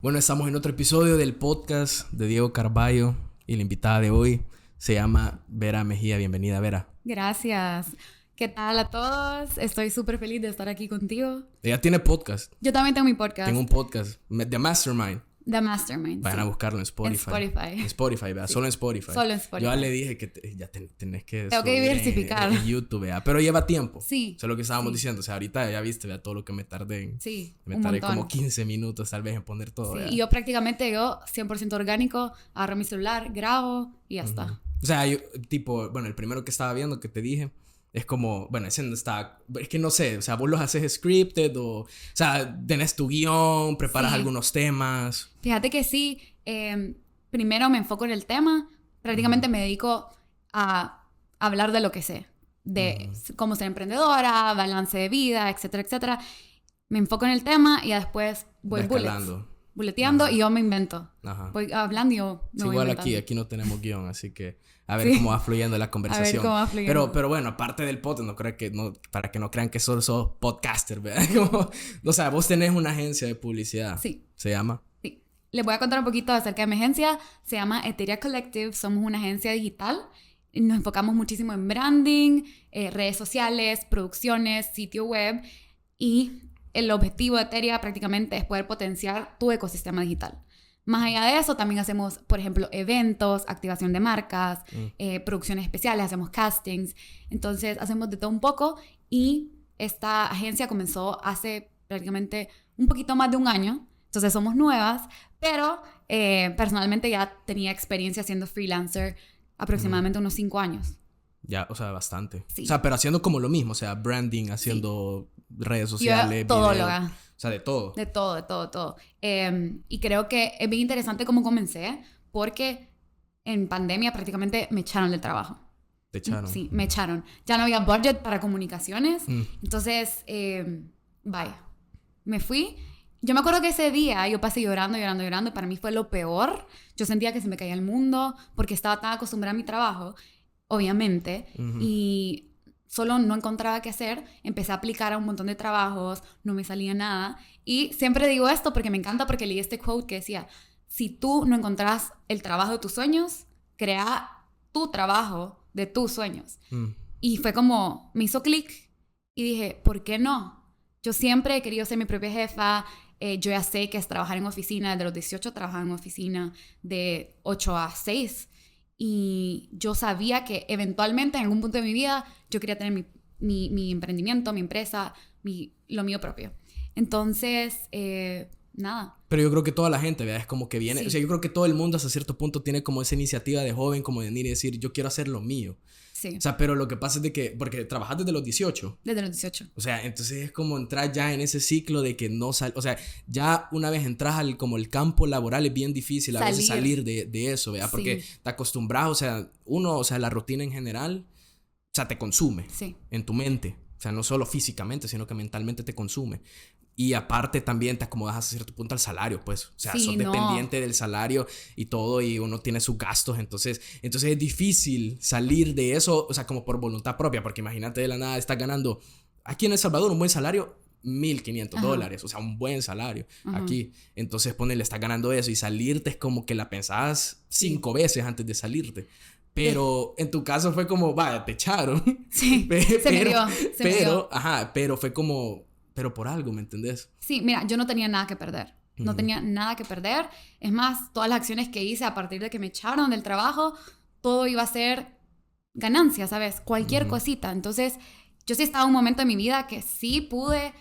Bueno, estamos en otro episodio del podcast de Diego Carballo y la invitada de hoy se llama Vera Mejía. Bienvenida, Vera. Gracias. ¿Qué tal a todos? Estoy súper feliz de estar aquí contigo. Ella tiene podcast. Yo también tengo mi podcast. Tengo un podcast, The Mastermind. The Mastermind. Vayan sí. a buscarlo en Spotify. En Spotify, ¿verdad? Sí. Solo en Spotify. Solo en Spotify. Yo ya le dije que ya tenés que Tengo que subir diversificar. en YouTube, ¿verdad? Pero lleva tiempo. Sí. Eso es lo que estábamos Sí. diciendo. O sea, ahorita ya viste, ¿verdad? Todo lo que me tardé en... Sí, Me un tardé montón. como 15 minutos tal vez en poner todo, Sí, ¿verdad? y yo prácticamente 100% orgánico, agarro mi celular, grabo y ya está. O sea, yo, tipo, bueno, el primero que estaba viendo que te dije es como, bueno, ese no está, es que no sé, o sea, vos los haces scripted o sea, tenés tu guión, preparas Sí. algunos temas. Fíjate que sí, primero me enfoco en el tema, prácticamente me dedico a hablar de lo que sé, de cómo ser emprendedora, balance de vida, etcétera, etcétera. Me enfoco en el tema y ya después voy bulleteando Ajá. y yo me invento. Ajá. Voy hablando y yo me Sí, voy igual inventando. aquí no tenemos guión, así que a ver Sí. cómo va fluyendo la conversación. cómo va fluyendo. Pero bueno, aparte del podcast, para que no crean que solo sos podcaster, ¿verdad? Como, o sea, vos tenés una agencia de publicidad. Sí. ¿Se llama? Sí. Les voy a contar un poquito acerca de mi agencia. Se llama Eteria Collective. Somos una agencia digital. Nos enfocamos muchísimo en branding, redes sociales, producciones, sitio web. Y el objetivo de Eteria prácticamente es poder potenciar tu ecosistema digital. Más allá de eso, también hacemos, por ejemplo, eventos, activación de marcas, producciones especiales, hacemos castings. Entonces, hacemos de todo un poco. Y esta agencia comenzó hace prácticamente un poquito más de un año. Entonces, somos nuevas. Pero personalmente ya tenía experiencia siendo freelancer aproximadamente unos 5 años. Ya, o sea, bastante. Sí. O sea, pero haciendo como lo mismo, o sea, branding, haciendo redes sociales, Yo todóloga. videos. O sea, de todo. De todo. Y creo que es bien interesante cómo comencé, porque en pandemia prácticamente me echaron del trabajo. Te echaron. Sí, me echaron. Ya no había budget para comunicaciones. Entonces, vaya, me fui. Yo me acuerdo que ese día yo pasé llorando. Para mí fue lo peor. Yo sentía que se me caía el mundo porque estaba tan acostumbrada a mi trabajo, obviamente. Y solo no encontraba qué hacer. Empecé a aplicar a un montón de trabajos. No me salía nada. Y siempre digo esto porque me encanta, porque leí este quote que decía: si tú no encontrás el trabajo de tus sueños, crea tu trabajo de tus sueños. Y fue como, me hizo clic y dije, ¿por qué no? Yo siempre he querido ser mi propia jefa. Yo ya sé que es trabajar en oficina. Desde los 18 trabajaba en oficina de 8 a 6. Y yo sabía que eventualmente, en algún punto de mi vida, yo quería tener mi emprendimiento, mi empresa, lo mío propio. Entonces, nada. Pero yo creo que toda la gente, ¿verdad? Es como que viene... Sí. O sea, yo creo que todo el mundo hasta cierto punto tiene como esa iniciativa de joven, como de venir y decir, yo quiero hacer lo mío. Sí. O sea, pero lo que pasa es de que... Porque trabajas desde los 18. Desde los 18. O sea, entonces es como entrar ya en ese ciclo de que no sal... O sea, ya una vez entras al como el campo laboral es bien difícil a veces salir de eso, ¿verdad? Porque Sí. te acostumbras, o sea, la rutina en general, o sea, te consume Sí. en tu mente. O sea, no solo físicamente, sino que mentalmente te consume. Y aparte también te acomodas a cierto punto al salario, pues. O sea, Sí, sos no. dependiente del salario y todo, y uno tiene sus gastos. Entonces es difícil salir de eso, o sea, como por voluntad propia. Porque imagínate, de la nada estás ganando aquí en El Salvador un buen salario, $1,500. O sea, un buen salario aquí. Entonces, ponele, estás ganando eso y salirte es como que la pensabas 5 veces antes de salirte. Pero en tu caso fue como, vaya, te echaron. Sí, se me dio. Ajá, pero fue como... Pero por algo, ¿me entendés? Sí, mira, yo no tenía nada que perder. No tenía nada que perder. Es más, todas las acciones que hice a partir de que me echaron del trabajo, todo iba a ser ganancia, ¿sabes? Cualquier cosita. Entonces, yo sí estaba en un momento de mi vida que sí pude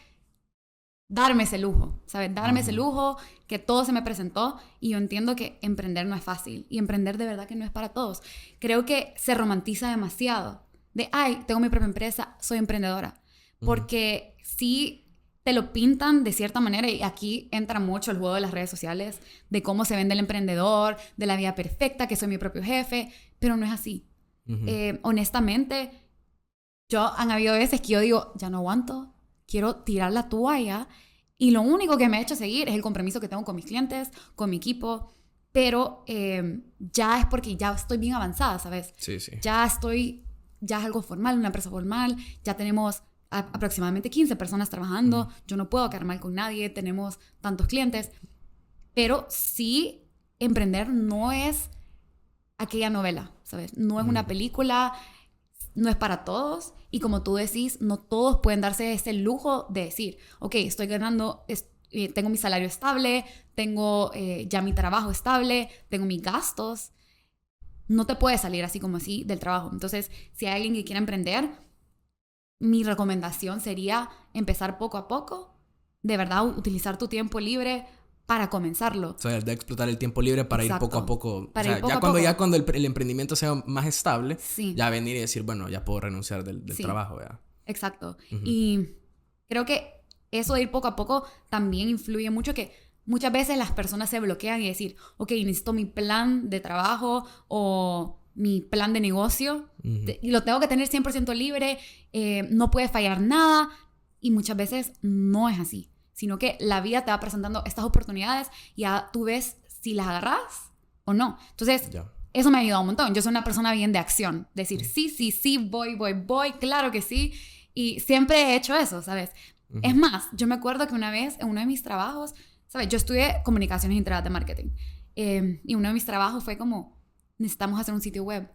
darme ese lujo, ¿sabes? Darme ese lujo, que todo se me presentó. Y yo entiendo que emprender no es fácil. Y emprender de verdad que no es para todos. Creo que se romantiza demasiado. De, ay, tengo mi propia empresa, soy emprendedora. Porque sí te lo pintan de cierta manera, y aquí entra mucho el juego de las redes sociales, de cómo se vende el emprendedor, de la vida perfecta, que soy mi propio jefe, pero no es así. Honestamente, han habido veces que yo digo, ya no aguanto, quiero tirar la toalla, y lo único que me ha hecho seguir es el compromiso que tengo con mis clientes, con mi equipo, pero ya es porque ya estoy bien avanzada, ¿sabes? Sí. Ya es algo formal, una empresa formal, ya tenemos aproximadamente 15 personas trabajando, yo no puedo quedar mal con nadie, tenemos tantos clientes. Pero sí, emprender no es aquella novela, ¿sabes? No es una película, no es para todos. Y como tú decís, no todos pueden darse ese lujo de decir, ok, estoy ganando, tengo mi salario estable, tengo ya mi trabajo estable, tengo mis gastos. No te puedes salir así como así del trabajo. Entonces, si hay alguien que quiera emprender, mi recomendación sería empezar poco a poco, de verdad, utilizar tu tiempo libre para comenzarlo. O sea, de explotar el tiempo libre para ir poco a poco. Para o sea, ir poco ya a cuando, poco. Ya cuando el emprendimiento sea más estable, Sí. ya venir y decir, bueno, ya puedo renunciar del trabajo, ¿verdad? Exacto. Y creo que eso de ir poco a poco también influye mucho, que muchas veces las personas se bloquean y decir, ok, necesito mi plan de trabajo o mi plan de negocio, y lo tengo que tener 100% libre, no puede fallar nada, y muchas veces no es así, sino que la vida te va presentando estas oportunidades y ya tú ves si las agarras o no. Entonces, eso me ha ayudado un montón. Yo soy una persona bien de acción, decir sí, voy, claro que sí, y siempre he hecho eso, ¿sabes? Es más, yo me acuerdo que una vez en uno de mis trabajos, ¿sabes? Yo estudié comunicaciones integradas de marketing, y uno de mis trabajos fue como, necesitamos hacer un sitio web.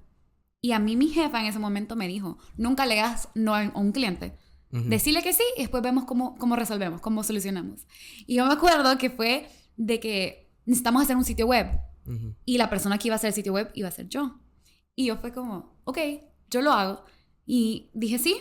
Y a mí mi jefa en ese momento me dijo, nunca le digas no a un cliente. Decirle que sí y después vemos cómo resolvemos, cómo solucionamos. Y yo me acuerdo que fue de que necesitamos hacer un sitio web. Y la persona que iba a hacer el sitio web iba a ser yo. Y yo fue como, ok, yo lo hago. Y dije sí.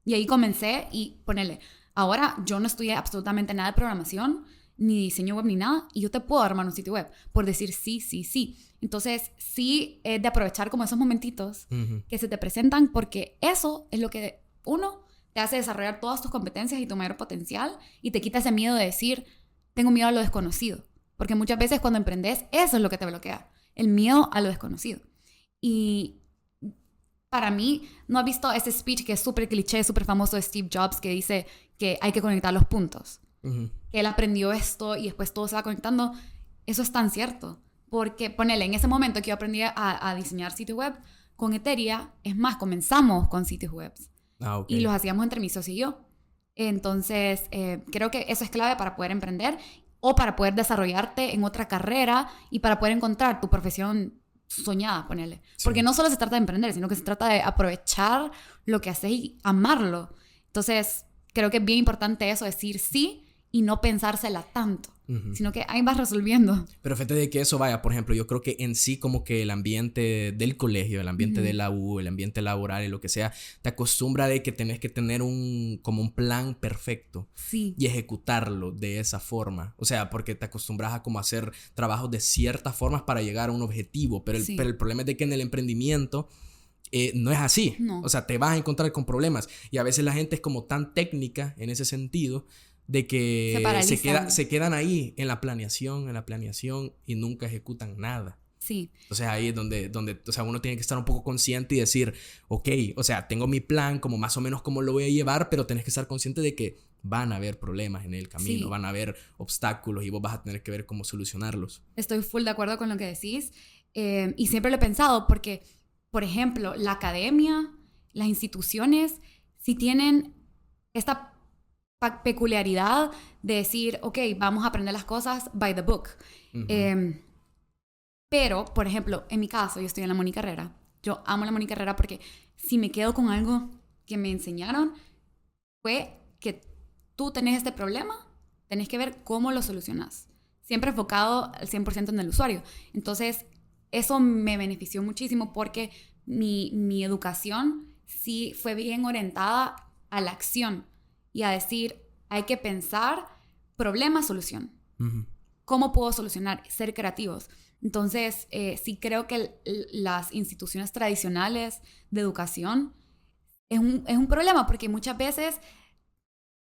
Y ahí comencé y ponerle, ahora yo no estudié absolutamente nada de programación, ni diseño web, ni nada. Y yo te puedo armar un sitio web por decir sí. Entonces, sí es de aprovechar como esos momentitos que se te presentan, porque eso es lo que uno te hace desarrollar todas tus competencias y tu mayor potencial, y te quita ese miedo de decir, tengo miedo a lo desconocido. Porque muchas veces cuando emprendes, eso es lo que te bloquea, el miedo a lo desconocido. Y para mí, ¿no has visto ese speech que es súper cliché, súper famoso de Steve Jobs, que dice que hay que conectar los puntos? Que él aprendió esto y después todo se va conectando. Eso es tan cierto. Porque, ponele, en ese momento que yo aprendí a diseñar sitios web con Eteria, es más, comenzamos con sitios web. Y los hacíamos entre mi socio y yo. Entonces, creo que eso es clave para poder emprender o para poder desarrollarte en otra carrera y para poder encontrar tu profesión soñada, ponele. Sí. Porque no solo se trata de emprender, sino que se trata de aprovechar lo que haces y amarlo. Entonces, creo que es bien importante eso, decir sí y no pensársela tanto, sino que ahí vas resolviendo. Pero fíjate de que eso vaya, por ejemplo, yo creo que en sí como que el ambiente del colegio, el ambiente de la U, el ambiente laboral y lo que sea, te acostumbra de que tenés que tener como un plan perfecto y ejecutarlo de esa forma. O sea, porque te acostumbras a como hacer trabajos de ciertas formas para llegar a un objetivo, pero el problema es de que en el emprendimiento no es así. No. O sea, te vas a encontrar con problemas y a veces la gente es como tan técnica en ese sentido de que se quedan ahí en la planeación y nunca ejecutan nada. Sí. Entonces ahí es donde o sea, uno tiene que estar un poco consciente y decir, ok, o sea, tengo mi plan, como más o menos cómo lo voy a llevar, pero tenés que estar consciente de que van a haber problemas en el camino, van a haber obstáculos y vos vas a tener que ver cómo solucionarlos. Estoy full de acuerdo con lo que decís, y siempre lo he pensado porque, por ejemplo, la academia, las instituciones, si tienen esta peculiaridad de decir, ok, vamos a aprender las cosas by the book. Pero, por ejemplo, en mi caso, yo estoy en la Monicarrera. Yo amo la Monicarrera porque si me quedo con algo que me enseñaron, fue que tú tenés este problema, tenés que ver cómo lo solucionas. Siempre enfocado al 100% en el usuario. Entonces, eso me benefició muchísimo porque mi educación sí fue bien orientada a la acción y a decir, hay que pensar problema, solución. ¿Cómo puedo solucionar? Ser creativos. Entonces, sí creo que las instituciones tradicionales de educación es un problema, porque muchas veces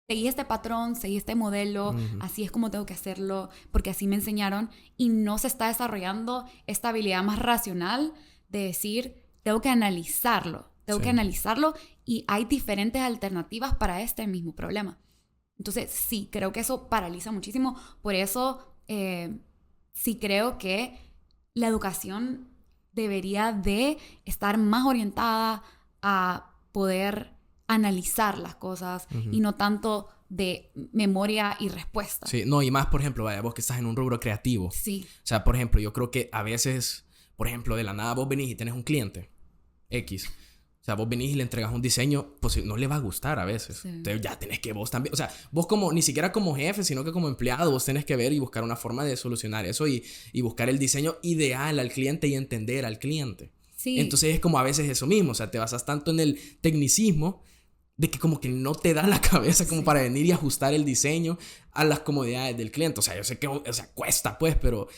seguí este patrón, seguí este modelo, así es como tengo que hacerlo, porque así me enseñaron, y no se está desarrollando esta habilidad más racional de decir, tengo que analizarlo, y hay diferentes alternativas para este mismo problema. Entonces, sí, creo que eso paraliza muchísimo. Por eso, sí creo que la educación debería de estar más orientada a poder analizar las cosas y no tanto de memoria y respuesta. Sí, no, y más, por ejemplo, vaya, vos que estás en un rubro creativo. Sí. O sea, por ejemplo, yo creo que a veces, por ejemplo, de la nada vos venís y tenés un cliente X. O sea, vos venís y le entregas un diseño, pues no le va a gustar a veces. Sí. Entonces ya tenés que vos también, o sea, vos como, ni siquiera como jefe, sino que como empleado, vos tenés que ver y buscar una forma de solucionar eso y buscar el diseño ideal al cliente y entender al cliente. Sí. Entonces es como a veces eso mismo, o sea, te basas tanto en el tecnicismo de que como que no te da la cabeza como para venir y ajustar el diseño a las comodidades del cliente. O sea, yo sé que, o sea, cuesta pues, pero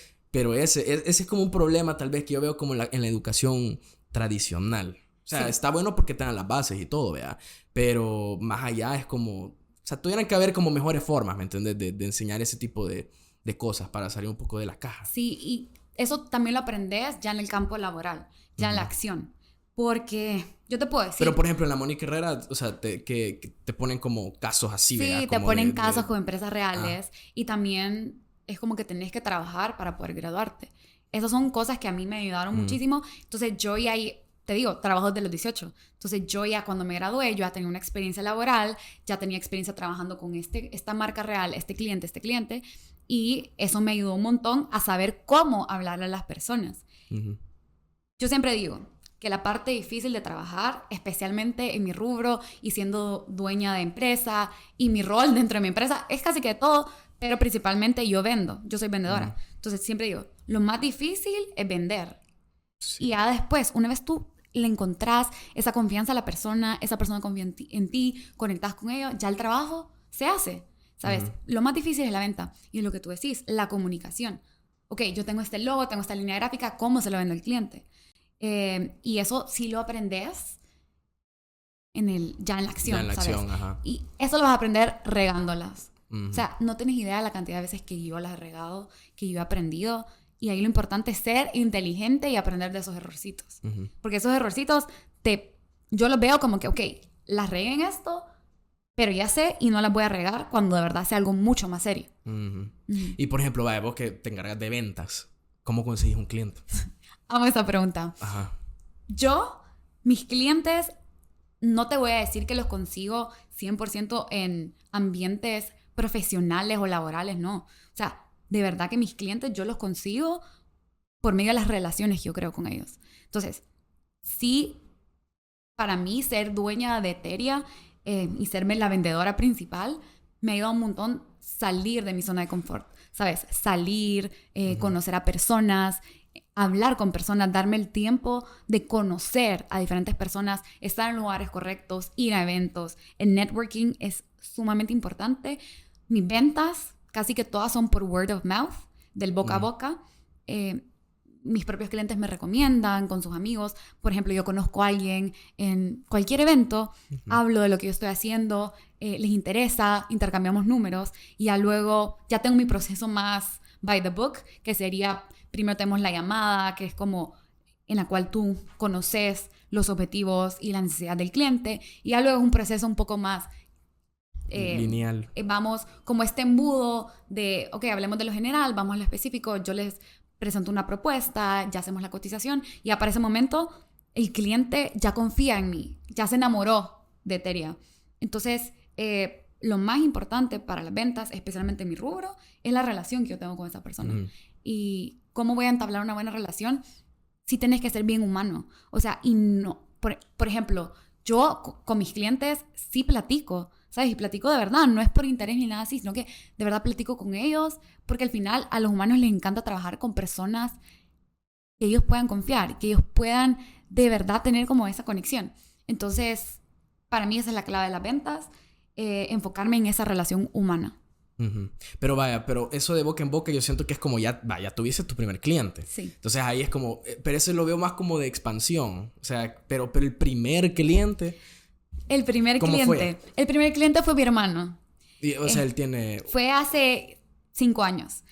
ese es como un problema tal vez que yo veo como en la educación tradicional. O sea, está bueno porque te dan las bases y todo, ¿verdad? Pero más allá es como... O sea, tuvieran que haber como mejores formas, ¿me entiendes? De enseñar ese tipo de cosas para salir un poco de la caja. Sí, y eso también lo aprendes ya en el campo laboral, ya en la acción. Porque yo te puedo decir... Pero, por ejemplo, en la Mónica Herrera, o sea, que te ponen como casos así, ¿verdad? Sí, te ponen casos con empresas reales. Y también es como que tenés que trabajar para poder graduarte. Esas son cosas que a mí me ayudaron muchísimo. Entonces, yo ya... Te digo, trabajo desde los 18. Entonces, yo ya cuando me gradué, yo ya tenía una experiencia laboral, ya tenía experiencia trabajando con esta marca real, este cliente, y eso me ayudó un montón a saber cómo hablarle a las personas. Yo siempre digo que la parte difícil de trabajar, especialmente en mi rubro y siendo dueña de empresa, y mi rol dentro de mi empresa, es casi que de todo, pero principalmente yo vendo, yo soy vendedora. Entonces, siempre digo, lo más difícil es vender. Sí. Y ya después, una vez tú le encontrás esa confianza a la persona, esa persona confía en ti, conectás con ellos, ya el trabajo se hace, ¿sabes? Lo más difícil es la venta. Y es lo que tú decís, la comunicación. Ok, yo tengo este logo, tengo esta línea gráfica, ¿cómo se lo vendo al cliente? Y eso sí lo aprendes ya en la acción, ya en la ¿sabes? acción, ajá. Y eso lo vas a aprender regándolas. O sea, no tienes idea de la cantidad de veces que yo las he regado, que yo he aprendido. Y ahí lo importante es ser inteligente y aprender de esos errorcitos. Porque esos errorcitos, yo los veo como que, ok, las regué en esto, pero ya sé y no las voy a regar cuando de verdad sea algo mucho más serio. Y por ejemplo, vaya, vos que te encargas de ventas, ¿cómo conseguís un cliente? Amo esa pregunta. Ajá. Mis clientes, no te voy a decir que los consigo 100% en ambientes profesionales o laborales, no. O sea, de verdad que mis clientes yo los consigo por medio de las relaciones que yo creo con ellos. Entonces, sí, para mí ser dueña de Eteria y serme la vendedora principal me ha ayudado un montón salir de mi zona de confort, ¿sabes? Salir, conocer a personas, hablar con personas, darme el tiempo de conocer a diferentes personas, estar en lugares correctos, ir a eventos. El networking es sumamente importante. Mis ventas casi que todas son por word of mouth, del boca a boca. Mis propios clientes me recomiendan con sus amigos. Por ejemplo, yo conozco a alguien en cualquier evento, hablo de lo que yo estoy haciendo, les interesa, intercambiamos números y ya luego ya tengo mi proceso más by the book, que sería, primero tenemos la llamada, que es como en la cual tú conoces los objetivos y la necesidad del cliente, y ya luego es un proceso un poco más lineal. Vamos como este embudo de, ok, hablemos de lo general, vamos a lo específico, yo les presento una propuesta, ya hacemos la cotización, y ya para ese momento el cliente ya confía en mí, ya se enamoró de Eteria. Entonces, lo más importante para las ventas, especialmente en mi rubro, es la relación que yo tengo con esa persona. Y cómo voy a entablar una buena relación si tenés que ser bien humano. O sea, y no, por ejemplo, yo con mis clientes sí platico, ¿sabes? Y platico de verdad, no es por interés ni nada así, sino que de verdad platico con ellos, porque al final a los humanos les encanta trabajar con personas que ellos puedan confiar, que ellos puedan de verdad tener como esa conexión. Entonces, para mí esa es la clave de las ventas, enfocarme en esa relación humana. Pero vaya, pero eso de boca en boca yo siento que es como ya tuviste tu primer cliente. Sí. Entonces ahí es como, pero eso lo veo más como de expansión. O sea, pero el primer cliente... El primer cliente. Fue? El primer cliente fue mi hermano. O sea, él tiene... Fue hace 5 años.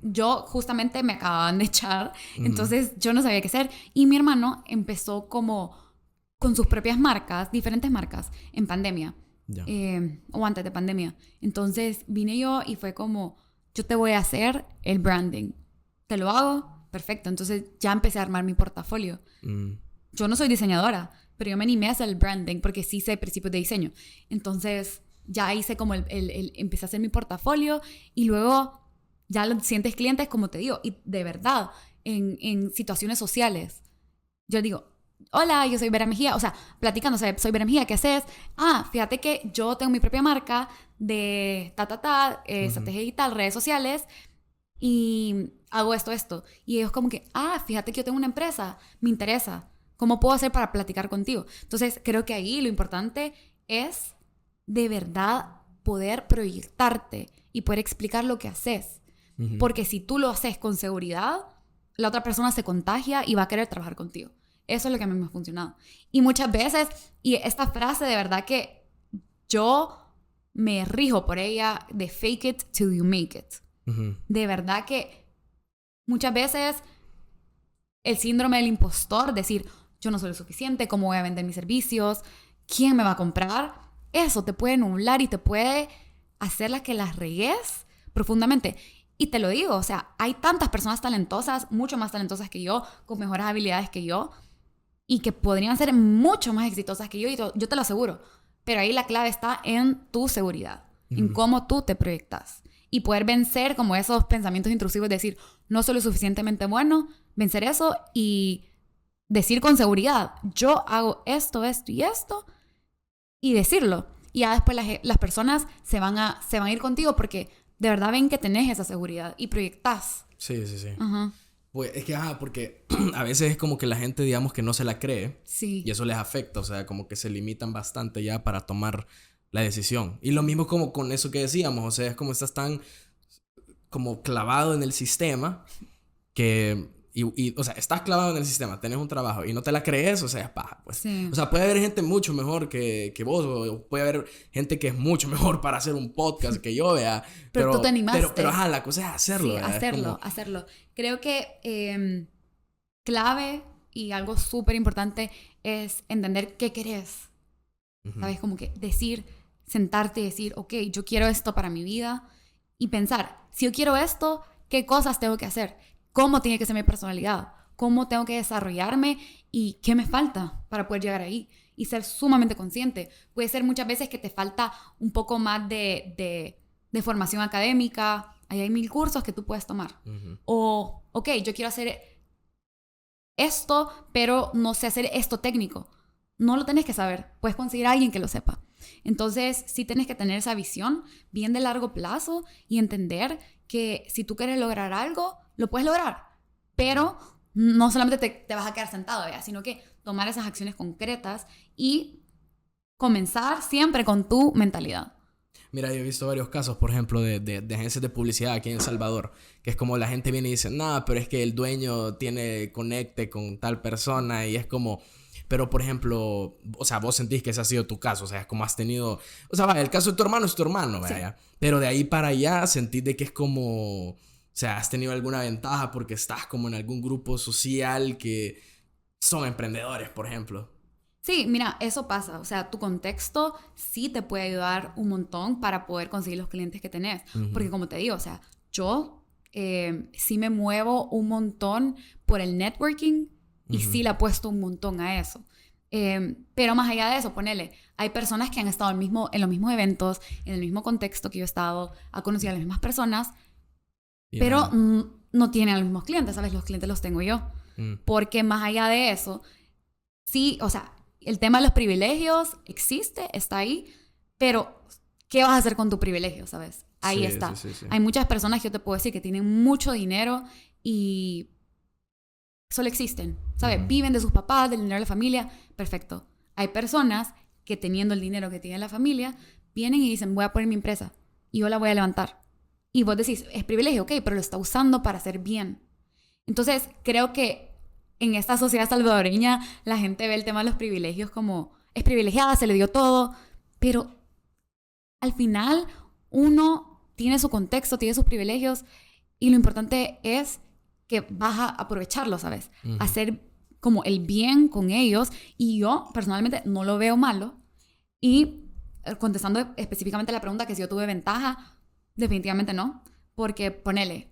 Yo justamente me acababan de echar, entonces yo no sabía qué hacer. Y mi hermano empezó como con sus propias marcas, diferentes marcas, en pandemia. O antes de pandemia. Entonces vine yo y fue como, yo te voy a hacer el branding. ¿Te lo hago? Perfecto. Entonces ya empecé a armar mi portafolio. Yo no soy diseñadora, pero yo me animé a hacer el branding porque sí sé principios de diseño. Entonces ya hice como empecé a hacer mi portafolio y luego ya los siguientes clientes, como te digo, y de verdad, en situaciones sociales, yo digo, hola, yo soy Vera Mejía, o sea, platicando, o sea, soy Vera Mejía, ¿qué haces? Fíjate que yo tengo mi propia marca de estrategia digital, redes sociales, y hago esto. Y ellos como que, fíjate que yo tengo una empresa, me interesa, ¿cómo puedo hacer para platicar contigo? Entonces, creo que ahí lo importante es de verdad poder proyectarte y poder explicar lo que haces. Porque si tú lo haces con seguridad, la otra persona se contagia y va a querer trabajar contigo. Eso es lo que a mí me ha funcionado. Y muchas veces, y esta frase de verdad que yo me rijo por ella, de fake it till you make it. De verdad que muchas veces el síndrome del impostor, decir, yo no soy lo suficiente, ¿cómo voy a vender mis servicios? ¿Quién me va a comprar? Eso te puede nublar y te puede hacer que las regues profundamente. Y te lo digo, o sea, hay tantas personas talentosas, mucho más talentosas que yo, con mejores habilidades que yo, y que podrían ser mucho más exitosas que yo, y yo te lo aseguro. Pero ahí la clave está en tu seguridad, en cómo tú te proyectas. Y poder vencer como esos pensamientos intrusivos, decir, no soy lo suficientemente bueno, vencer eso y decir con seguridad, yo hago esto y esto, y decirlo. Y ya después las personas se van a ir contigo porque de verdad ven que tenés esa seguridad y proyectás. Sí. Pues es que, porque a veces es como que la gente, digamos, que no se la cree. Sí. Y eso les afecta, o sea, como que se limitan bastante ya para tomar la decisión. Y lo mismo como con eso que decíamos, o sea, es como estás tan como clavado en el sistema que... o sea, estás clavado en el sistema, tenés un trabajo y no te la crees, o sea, es paja, pues. Sí. O sea, puede haber gente mucho mejor que vos, o puede haber gente que es mucho mejor para hacer un podcast que yo, vea. Pero tú te animaste. Pero la cosa es hacerlo, sí, ¿verdad? hacerlo. Creo que clave y algo súper importante es entender qué querés. ¿Sabes? Como que sentarte y decir, ok, yo quiero esto para mi vida y pensar, si yo quiero esto, ¿qué cosas tengo que hacer? ¿Cómo tiene que ser mi personalidad? ¿Cómo tengo que desarrollarme? ¿Y qué me falta para poder llegar ahí? Y ser sumamente consciente. Puede ser muchas veces que te falta un poco más de formación académica. Ahí hay 1000 cursos que tú puedes tomar. O, ok, yo quiero hacer esto, pero no sé hacer esto técnico. No lo tenés que saber. Puedes conseguir a alguien que lo sepa. Entonces, sí tienes que tener esa visión bien de largo plazo y entender que si tú quieres lograr algo, lo puedes lograr. Pero no solamente te vas a quedar sentado, ¿ya? Sino que tomar esas acciones concretas y comenzar siempre con tu mentalidad. Mira, yo he visto varios casos, por ejemplo, de agencias de publicidad aquí en El Salvador, que es como la gente viene y dice, no, pero es que el dueño tiene conecte con tal persona y es como... Pero, por ejemplo, o sea, vos sentís que ese ha sido tu caso, o sea, es como has tenido... O sea, vaya, el caso de tu hermano es tu hermano, vaya. Sí. Pero de ahí para allá sentís de que es como... O sea, has tenido alguna ventaja porque estás como en algún grupo social que son emprendedores, por ejemplo. Sí, mira, eso pasa. O sea, tu contexto sí te puede ayudar un montón para poder conseguir los clientes que tenés. Porque como te digo, o sea, yo sí me muevo un montón por el networking y sí le apuesto un montón a eso. Pero más allá de eso, ponele, hay personas que han estado en los mismos eventos, en el mismo contexto que yo he estado, ha conocido a las mismas personas, pero no tienen a los mismos clientes, ¿sabes? Los clientes los tengo yo. Porque más allá de eso, sí, o sea, el tema de los privilegios existe, está ahí, pero ¿qué vas a hacer con tu privilegio, sabes? Ahí está. Sí. Hay muchas personas que yo te puedo decir que tienen mucho dinero y solo existen, ¿sabes? Viven de sus papás, del dinero de la familia, perfecto. Hay personas que teniendo el dinero que tiene la familia, vienen y dicen, voy a poner mi empresa y yo la voy a levantar. Y vos decís, es privilegio, ok, pero lo está usando para hacer bien. Entonces, creo que en esta sociedad salvadoreña la gente ve el tema de los privilegios como, es privilegiada, se le dio todo, pero al final uno tiene su contexto, tiene sus privilegios y lo importante es que vas a aprovecharlo, ¿sabes? Hacer como el bien con ellos y yo personalmente no lo veo malo. Y contestando específicamente la pregunta que si yo tuve ventaja, definitivamente no, porque ponele,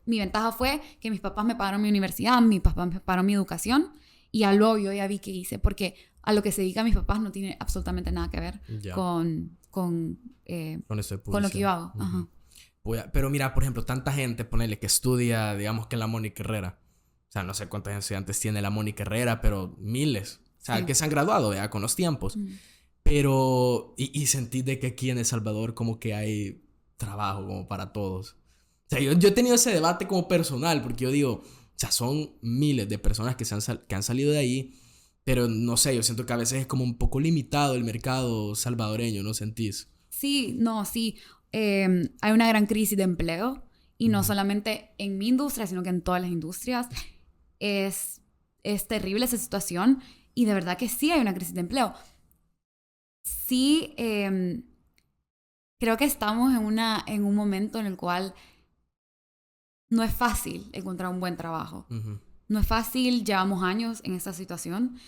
mi ventaja fue que mis papás me pagaron mi universidad, mis papás me pagaron mi educación y luego yo ya vi qué hice, porque a lo que se dedica a mis papás no tiene absolutamente nada que ver con Con esto de con lo que yo publicidad. hago. Ajá. Pero mira, por ejemplo, tanta gente, ponele, que estudia, digamos que en la Mónica Herrera. O sea, no sé cuántos estudiantes tiene la Mónica Herrera, pero miles. O sea, Sí. que se han graduado ya con los tiempos. Mm. Pero, y sentí de que aquí en El Salvador como que hay trabajo como para todos. O sea, yo he tenido ese debate como personal, porque yo digo, o sea, son miles de personas que han salido de ahí, pero no sé, yo siento que a veces es como un poco limitado el mercado salvadoreño, ¿no sentís? Sí, no, sí. Hay una gran crisis de empleo y no solamente en mi industria, sino que en todas las industrias. Es terrible esa situación y de verdad que sí hay una crisis de empleo. Sí, creo que estamos en un momento en el cual no es fácil encontrar un buen trabajo. Ujú. No es fácil, llevamos años en esta situación.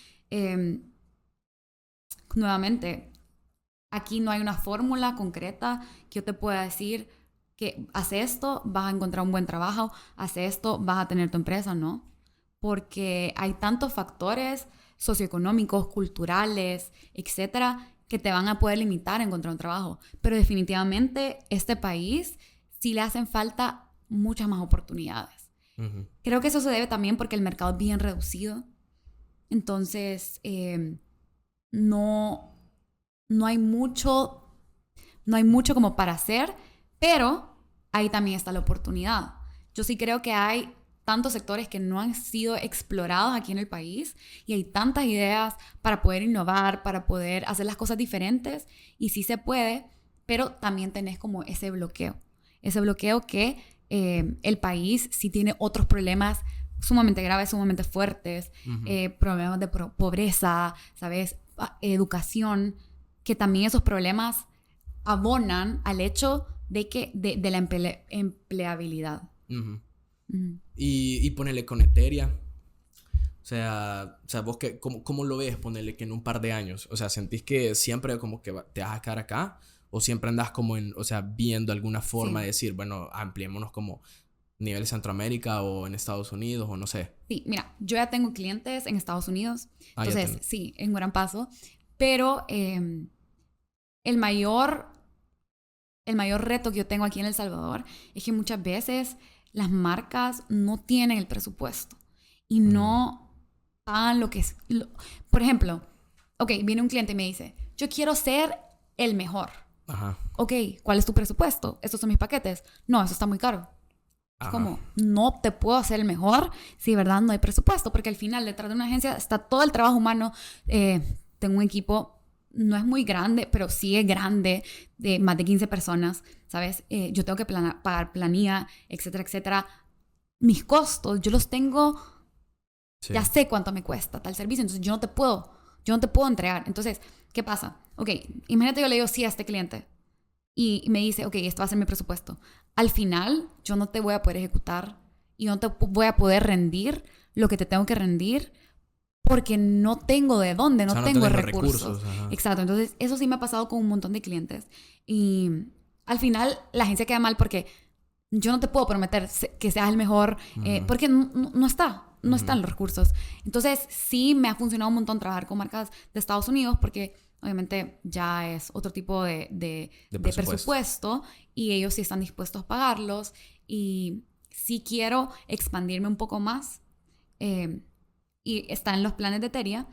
Nuevamente, aquí no hay una fórmula concreta que yo te pueda decir que hace esto, vas a encontrar un buen trabajo, hace esto, vas a tener tu empresa, ¿no? Porque hay tantos factores socioeconómicos, culturales, etcétera, que te van a poder limitar a encontrar un trabajo. Pero definitivamente este país sí le hacen falta muchas más oportunidades. Ujú. Creo que eso se debe también porque el mercado es bien reducido. Entonces, no, no hay mucho como para hacer, pero ahí también está la oportunidad. Yo sí creo que hay tantos sectores que no han sido explorados aquí en el país y hay tantas ideas para poder innovar, para poder hacer las cosas diferentes y sí se puede, pero también tenés como ese bloqueo que el país sí tiene otros problemas sumamente graves, sumamente fuertes, problemas de pobreza, ¿sabes? Educación, que también esos problemas abonan al hecho de la empleabilidad. Ujú. Ujú. Y ponele con Etheria. O sea, vos ¿cómo lo ves? Ponele que en un par de años. O sea, ¿sentís que siempre como que te vas a quedar acá? ¿O siempre andás como o sea, viendo alguna forma Sí. de decir, bueno, ampliémonos como nivel Centroamérica o en Estados Unidos o no sé? Sí, mira, yo ya tengo clientes en Estados Unidos, Ah, ya entonces sí, en Gran Paso, pero el mayor reto que yo tengo aquí en El Salvador es que muchas veces las marcas no tienen el presupuesto y no pagan lo que es. Por ejemplo, ok, viene un cliente y me dice, yo quiero ser el mejor. Ajá. Ok, ¿cuál es tu presupuesto? Estos son mis paquetes. No, eso está muy caro. Es Ajá. como, no te puedo hacer el mejor si de verdad no hay presupuesto, porque al final detrás de una agencia está todo el trabajo humano. Tengo un equipo, no es muy grande, pero sí es grande, de más de 15 personas, ¿sabes? Yo tengo que pagar planilla, etcétera, etcétera. Mis costos, yo los tengo, Sí. ya sé cuánto me cuesta tal servicio, entonces yo no te puedo entregar. Entonces, ¿qué pasa? Ok, imagínate yo le digo sí a este cliente y me dice, ok, esto va a ser mi presupuesto. Al final, yo no te voy a poder ejecutar y no te voy a poder rendir lo que te tengo que rendir porque no tengo de dónde, no O sea, no tengo tenés los recursos. ajá. Exacto, entonces eso sí me ha pasado con un montón de clientes. Y al final la agencia queda mal porque yo no te puedo prometer que seas el mejor porque no están los recursos. Entonces sí me ha funcionado un montón trabajar con marcas de Estados Unidos porque obviamente ya es otro tipo de presupuesto y ellos sí están dispuestos a pagarlos y sí quiero expandirme un poco más y está en los planes de Teria.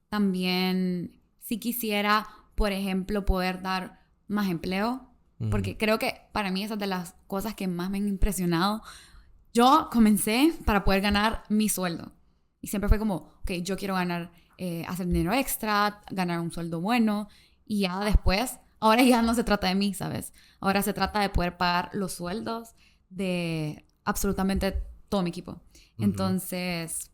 También sí quisiera, por ejemplo, poder dar más empleo porque creo que para mí esa es de las cosas que más me han impresionado. Yo comencé para poder ganar mi sueldo y siempre fue como, ok, yo quiero ganar hacer dinero extra, ganar un sueldo bueno y ya después, ahora ya no se trata de mí, ¿sabes? Ahora se trata de poder pagar los sueldos de absolutamente todo mi equipo. Entonces,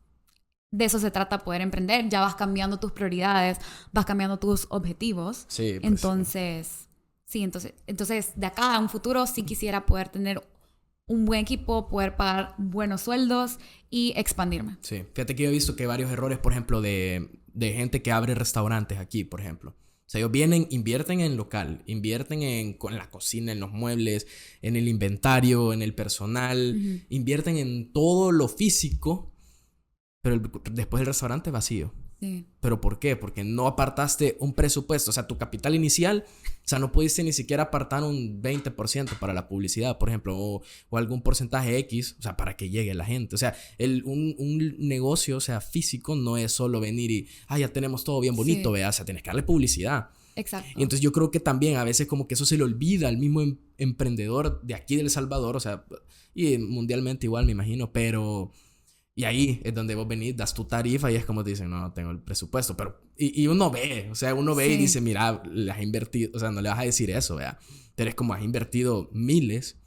de eso se trata poder emprender, ya vas cambiando tus prioridades, vas cambiando tus objetivos. Sí, pues, entonces, sí, entonces de acá a un futuro sí quisiera poder tener un buen equipo, poder pagar buenos sueldos y expandirme. Sí, fíjate que yo he visto que varios errores, por ejemplo, de gente que abre restaurantes aquí, por ejemplo. O sea, ellos vienen, invierten en local, invierten en la cocina, en los muebles, en el inventario, en el personal, invierten en todo lo físico, pero después el restaurante vacío. Sí. ¿Pero por qué? Porque no apartaste un presupuesto. O sea, tu capital inicial, o sea, no pudiste ni siquiera apartar un 20% para la publicidad, por ejemplo, o algún porcentaje X, o sea, para que llegue la gente. O sea, un negocio, o sea, físico, no es solo venir y, ya tenemos todo bien bonito, Sí. vea, o sea, tienes que darle publicidad. Exacto. Y entonces yo creo que también a veces como que eso se le olvida al mismo emprendedor de aquí de El Salvador, o sea, y mundialmente igual me imagino, pero... Y ahí es donde vos venís, das tu tarifa y es como te dicen, no tengo el presupuesto, pero... Y uno ve, o sea, uno ve y dice, mira, le has invertido, o sea, no le vas a decir eso, vea. Pero es como has invertido miles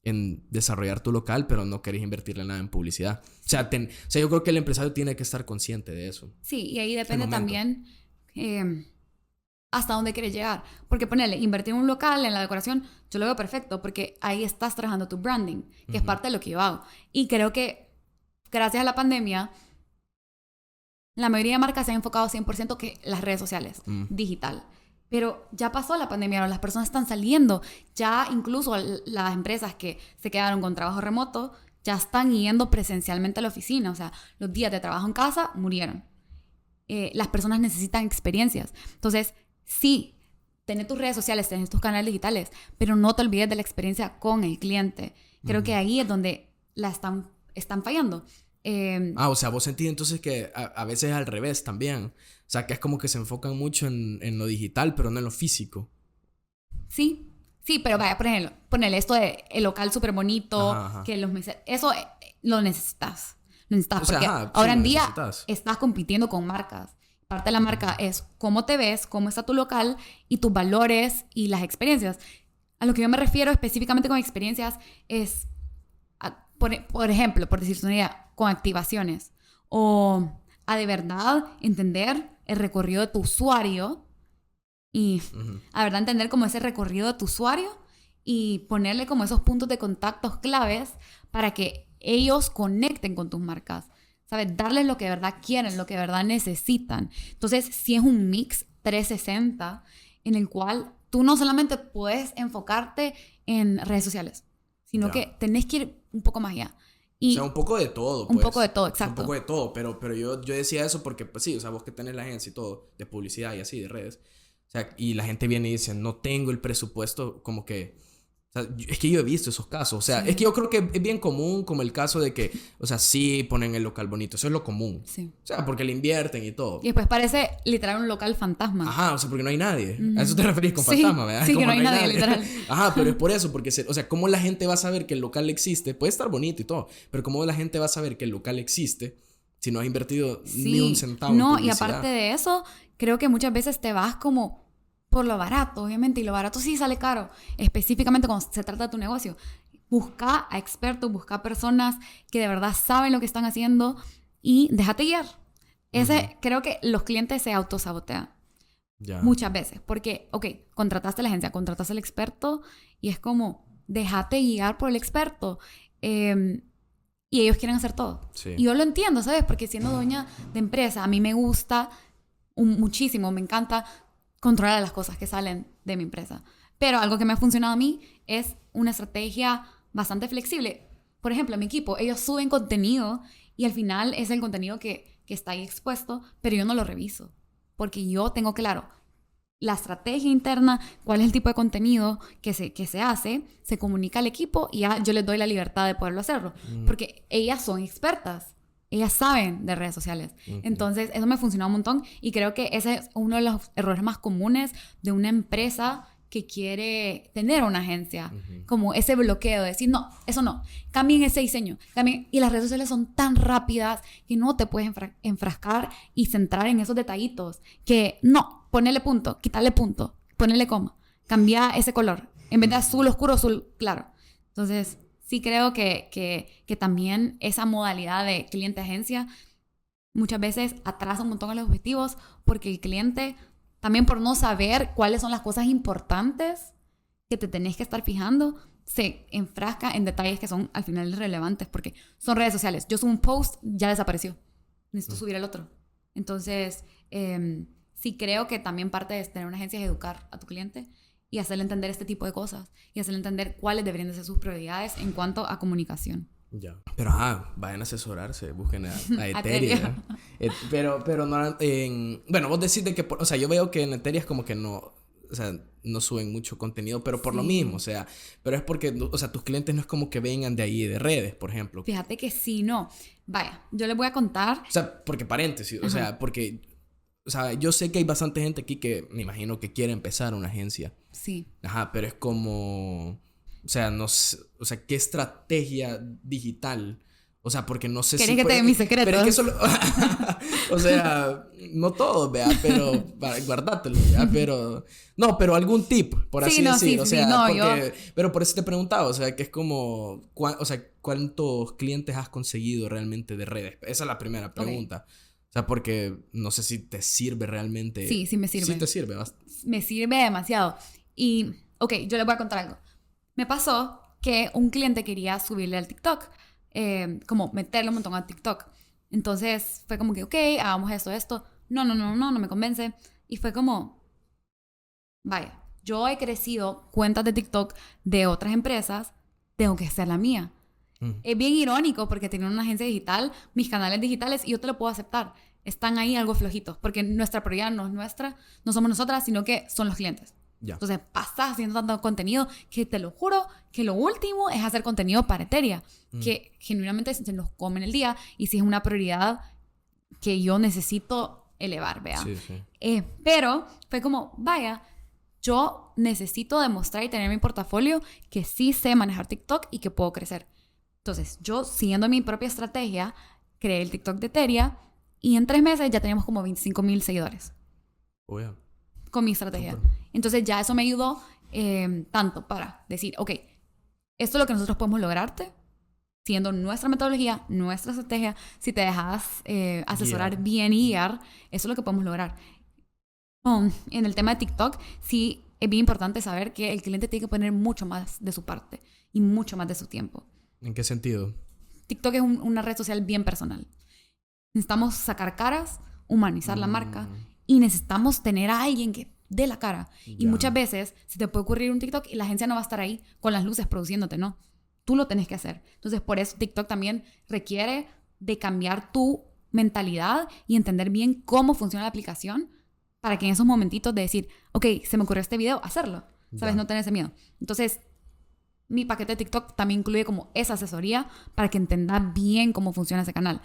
en desarrollar tu local, pero no querés invertirle nada en publicidad. O sea, yo creo que el empresario tiene que estar consciente de eso. Sí, y ahí depende también hasta dónde quieres llegar. Porque ponerle, invertir en un local, en la decoración, yo lo veo perfecto, porque ahí estás trabajando tu branding, que es parte de lo que yo hago. Y creo que gracias a la pandemia, la mayoría de marcas se han enfocado 100% que las redes sociales, digital. Pero ya pasó la pandemia, ahora las personas están saliendo. Ya incluso las empresas que se quedaron con trabajo remoto ya están yendo presencialmente a la oficina. O sea, los días de trabajo en casa murieron. Las personas necesitan experiencias. Entonces, sí, tenés tus redes sociales, tenés tus canales digitales, pero no te olvides de la experiencia con el cliente. Creo que ahí es donde la están fallando. O sea, vos sentís entonces que a veces es al revés también. O sea, que es como que se enfocan mucho en lo digital, pero no en lo físico. Sí, pero vaya, por ejemplo, ponele esto de el local súper bonito, que los meses, eso lo necesitas. O sea, porque ahora en día estás compitiendo con marcas. Parte de la marca es cómo te ves, cómo está tu local y tus valores y las experiencias. A lo que yo me refiero específicamente con experiencias es... Por ejemplo, por decirte una idea, con activaciones o a de verdad entender el recorrido de tu usuario y a verdad entender como ese recorrido de tu usuario y ponerle como esos puntos de contactos claves para que ellos conecten con tus marcas, ¿sabes? Darles lo que de verdad quieren, lo que de verdad necesitan. Entonces, sí es un mix 360 en el cual tú no solamente puedes enfocarte en redes sociales, sino que tenés que ir un poco más allá. O sea, un poco de todo, pues. Un poco de todo, exacto. Un poco de todo, pero yo decía eso porque, pues sí, o sea, vos que tenés la agencia y todo, de publicidad y así, de redes, o sea, y la gente viene y dice, no tengo el presupuesto, como que... O sea, es que yo he visto esos casos, o sea, es que yo creo que es bien común como el caso de que, o sea, sí ponen el local bonito, eso es lo común. Sí. O sea, porque le invierten y todo. Y después parece literal un local fantasma. Ajá, o sea, porque no hay nadie. A eso te referís con fantasma, ¿verdad? Sí, como que no hay nadie, literal. Ajá, pero es por eso, porque, o sea, ¿cómo la gente va a saber que el local existe? Puede estar bonito y todo, pero ¿cómo la gente va a saber que el local existe si no has invertido ni un centavo en publicidad? Y aparte de eso, creo que muchas veces te vas como... por lo barato, obviamente, y lo barato sí sale caro, específicamente cuando se trata de tu negocio. Busca a expertos, busca a personas que de verdad saben lo que están haciendo y déjate guiar. Creo que los clientes se autosabotean muchas veces, porque, contrataste a la agencia, contrataste al experto y es como, déjate guiar por el experto. Y ellos quieren hacer todo. Sí. Y yo lo entiendo, ¿sabes? Porque siendo dueña de empresa, a mí me gusta muchísimo, me encanta controlar las cosas que salen de mi empresa. Pero algo que me ha funcionado a mí es una estrategia bastante flexible. Por ejemplo, mi equipo, ellos suben contenido y al final es el contenido que está ahí expuesto, pero yo no lo reviso. Porque yo tengo claro la estrategia interna, cuál es el tipo de contenido que se hace, se comunica al equipo y ya yo les doy la libertad de poderlo hacerlo. Porque ellas son expertas. Ellas saben de redes sociales. Entonces, eso me funcionó un montón. Y creo que ese es uno de los errores más comunes de una empresa que quiere tener una agencia. Como ese bloqueo de decir, no, eso no. Cambien ese diseño. Y las redes sociales son tan rápidas que no te puedes enfrascar y centrar en esos detallitos. Que no, ponele punto, quitarle punto, ponele coma. Cambia ese color. En vez de azul oscuro, azul claro. Entonces... sí creo que también esa modalidad de cliente-agencia muchas veces atrasa un montón a los objetivos porque el cliente, también por no saber cuáles son las cosas importantes que te tenés que estar fijando, se enfrasca en detalles que son al final irrelevantes porque son redes sociales. Yo subo un post, ya desapareció. Necesito subir el otro. Entonces, sí creo que también parte de tener una agencia es educar a tu cliente y hacerle entender este tipo de cosas y hacerle entender cuáles deberían de ser sus prioridades en cuanto a comunicación. Ya. Pero vayan a asesorarse, busquen a Ethereum. Pero no, bueno, vos decís de que, o sea, yo veo que en Ethereum es como que no, o sea, no suben mucho contenido, pero por lo mismo, o sea, pero es porque, o sea, tus clientes no es como que vengan de ahí, de redes, por ejemplo. Fíjate que sí, no. Vaya, yo les voy a contar. O sea, porque paréntesis, o sea, porque, o sea, yo sé que hay bastante gente aquí que me imagino que quiere empezar una agencia. Sí. Pero es como, o sea, no sé, o sea, ¿qué estrategia digital? O sea, porque no sé ¿Querés que te dé mis secretos? Pero es que solo, o sea, no todos, vea, pero guardátelo, vea, pero no, pero algún tip, por así decirlo, o sea, no, porque, pero por eso te preguntaba, o sea, que es como, o sea, ¿cuántos clientes has conseguido realmente de redes? Esa es la primera pregunta. O sea, porque no sé si te sirve realmente. Sí, sí me sirve. Sí te sirve. Me sirve demasiado. Y, ok, yo les voy a contar algo. Me pasó que un cliente quería subirle al TikTok, como meterle un montón a TikTok. Entonces fue como que, ok, hagamos esto. No me convence. Y fue como, vaya, yo he crecido cuentas de TikTok de otras empresas, tengo que hacer la mía. Es bien irónico porque teniendo una agencia digital, mis canales digitales, y yo te lo puedo aceptar, están ahí algo flojitos, porque nuestra prioridad no es nuestra, no somos nosotras, sino que son los clientes. Ya. Entonces pasas haciendo tanto contenido que te lo juro que lo último es hacer contenido para Ethereum, que genuinamente se nos come en el día y si es una prioridad que yo necesito elevar, vea. Sí, sí. Pero fue como, vaya, yo necesito demostrar y tener en mi portafolio que sí sé manejar TikTok y que puedo crecer. Entonces, yo, siguiendo mi propia estrategia, creé el TikTok de Ethereum y en 3 meses ya teníamos como 25,000 seguidores. Oh, yeah. Con mi estrategia. Super. Entonces, ya eso me ayudó tanto para decir, ok, esto es lo que nosotros podemos lograrte, siendo nuestra metodología, nuestra estrategia. Si te dejas asesorar bien y guiar, eso es lo que podemos lograr. En el tema de TikTok, sí es bien importante saber que el cliente tiene que poner mucho más de su parte y mucho más de su tiempo. ¿En qué sentido? TikTok es una red social bien personal. Necesitamos sacar caras, humanizar la marca y necesitamos tener a alguien que dé la cara. Y muchas veces se te puede ocurrir un TikTok y la agencia no va a estar ahí con las luces produciéndote, ¿no? Tú lo tenés que hacer. Entonces, por eso TikTok también requiere de cambiar tu mentalidad y entender bien cómo funciona la aplicación para que en esos momentitos de decir, ok, se me ocurrió este video, hacerlo. ¿Sabes? No tener ese miedo. Entonces, mi paquete de TikTok también incluye como esa asesoría para que entendas bien cómo funciona ese canal.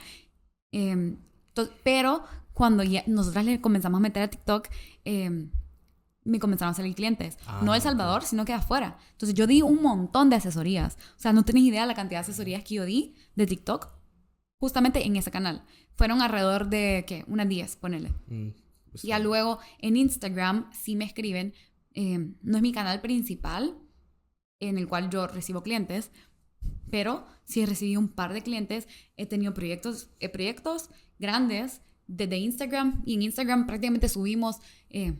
Pero cuando ya nosotras le comenzamos a meter a TikTok, me comenzaron a salir clientes. No de El Salvador, sino que de afuera. Entonces yo di un montón de asesorías. O sea, no tenés idea de la cantidad de asesorías que yo di de TikTok justamente en ese canal. Fueron alrededor de, ¿qué? Unas 10, ponele. Y ya luego en Instagram sí me escriben. No es mi canal principal en el cual yo recibo clientes, pero sí he recibido un par de clientes. He tenido proyectos grandes desde Instagram, y en Instagram prácticamente subimos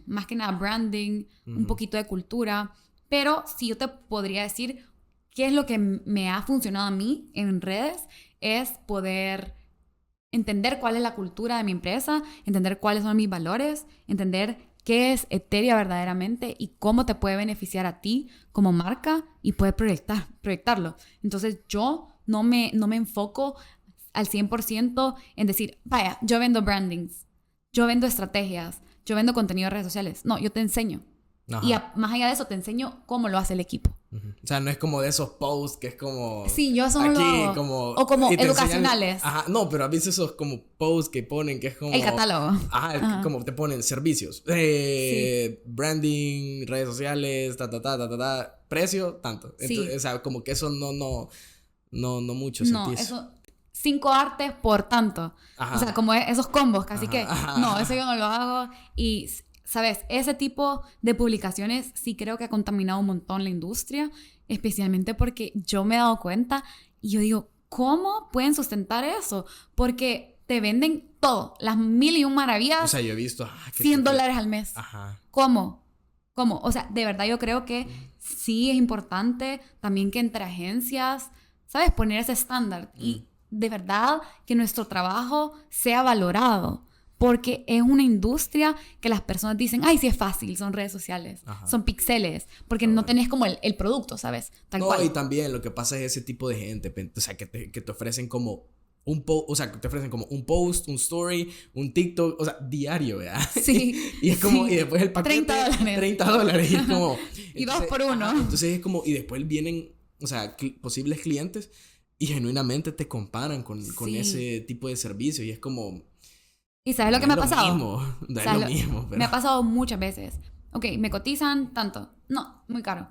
más que nada branding, un poquito de cultura, pero si yo te podría decir qué es lo que me ha funcionado a mí en redes, es poder entender cuál es la cultura de mi empresa, entender cuáles son mis valores, entender qué es Ethereum verdaderamente y cómo te puede beneficiar a ti como marca y poder proyectarlo. Entonces yo no me enfoco al 100% en decir, vaya, yo vendo brandings, yo vendo estrategias, yo vendo contenido en redes sociales. No, yo te enseño. Ajá. Y más allá de eso, te enseño cómo lo hace el equipo. O sea, no es como de esos posts que es como... Sí, yo son aquí, como... O como educacionales. Ajá, no, pero a veces esos como posts que ponen que es como... El catálogo. Ajá. Como te ponen servicios. Sí. Branding, redes sociales, precio, tanto. Entonces, o sea, como que eso no mucho sentís. No, eso... 5 artes por tanto. Ajá. O sea, como esos combos, casi que... No, eso yo no lo hago. Y... ¿Sabes? Ese tipo de publicaciones sí creo que ha contaminado un montón la industria, especialmente porque yo me he dado cuenta y yo digo, ¿cómo pueden sustentar eso? Porque te venden todo, las 1,001 maravillas. O sea, yo he visto... $100 al mes. Ajá. ¿Cómo? O sea, de verdad yo creo que sí es importante también que entre agencias, ¿sabes? Poner ese estándar y de verdad que nuestro trabajo sea valorado. porque es una industria que las personas dicen, ay, sí es fácil, son redes sociales, Ajá. son píxeles, porque no tenés como el producto, ¿sabes? Tal No, cual. y también lo que pasa es ese tipo de gente, o sea, que te ofrecen como un post, o sea, que te ofrecen como un post, un story, un TikTok, o sea, diario, ¿verdad? Sí. Y es como, sí. y después el paquete, $30. $30, y es como... Y 2 por 1. Ajá, entonces es como, y después vienen, o sea, posibles clientes y genuinamente te comparan con Sí. ese tipo de servicio y es como... ¿Y sabes lo que no me ha es lo pasado? mismo, no es ¿Sabes lo mismo, pero... Me ha pasado muchas veces. Ok, me cotizan tanto. No, muy caro.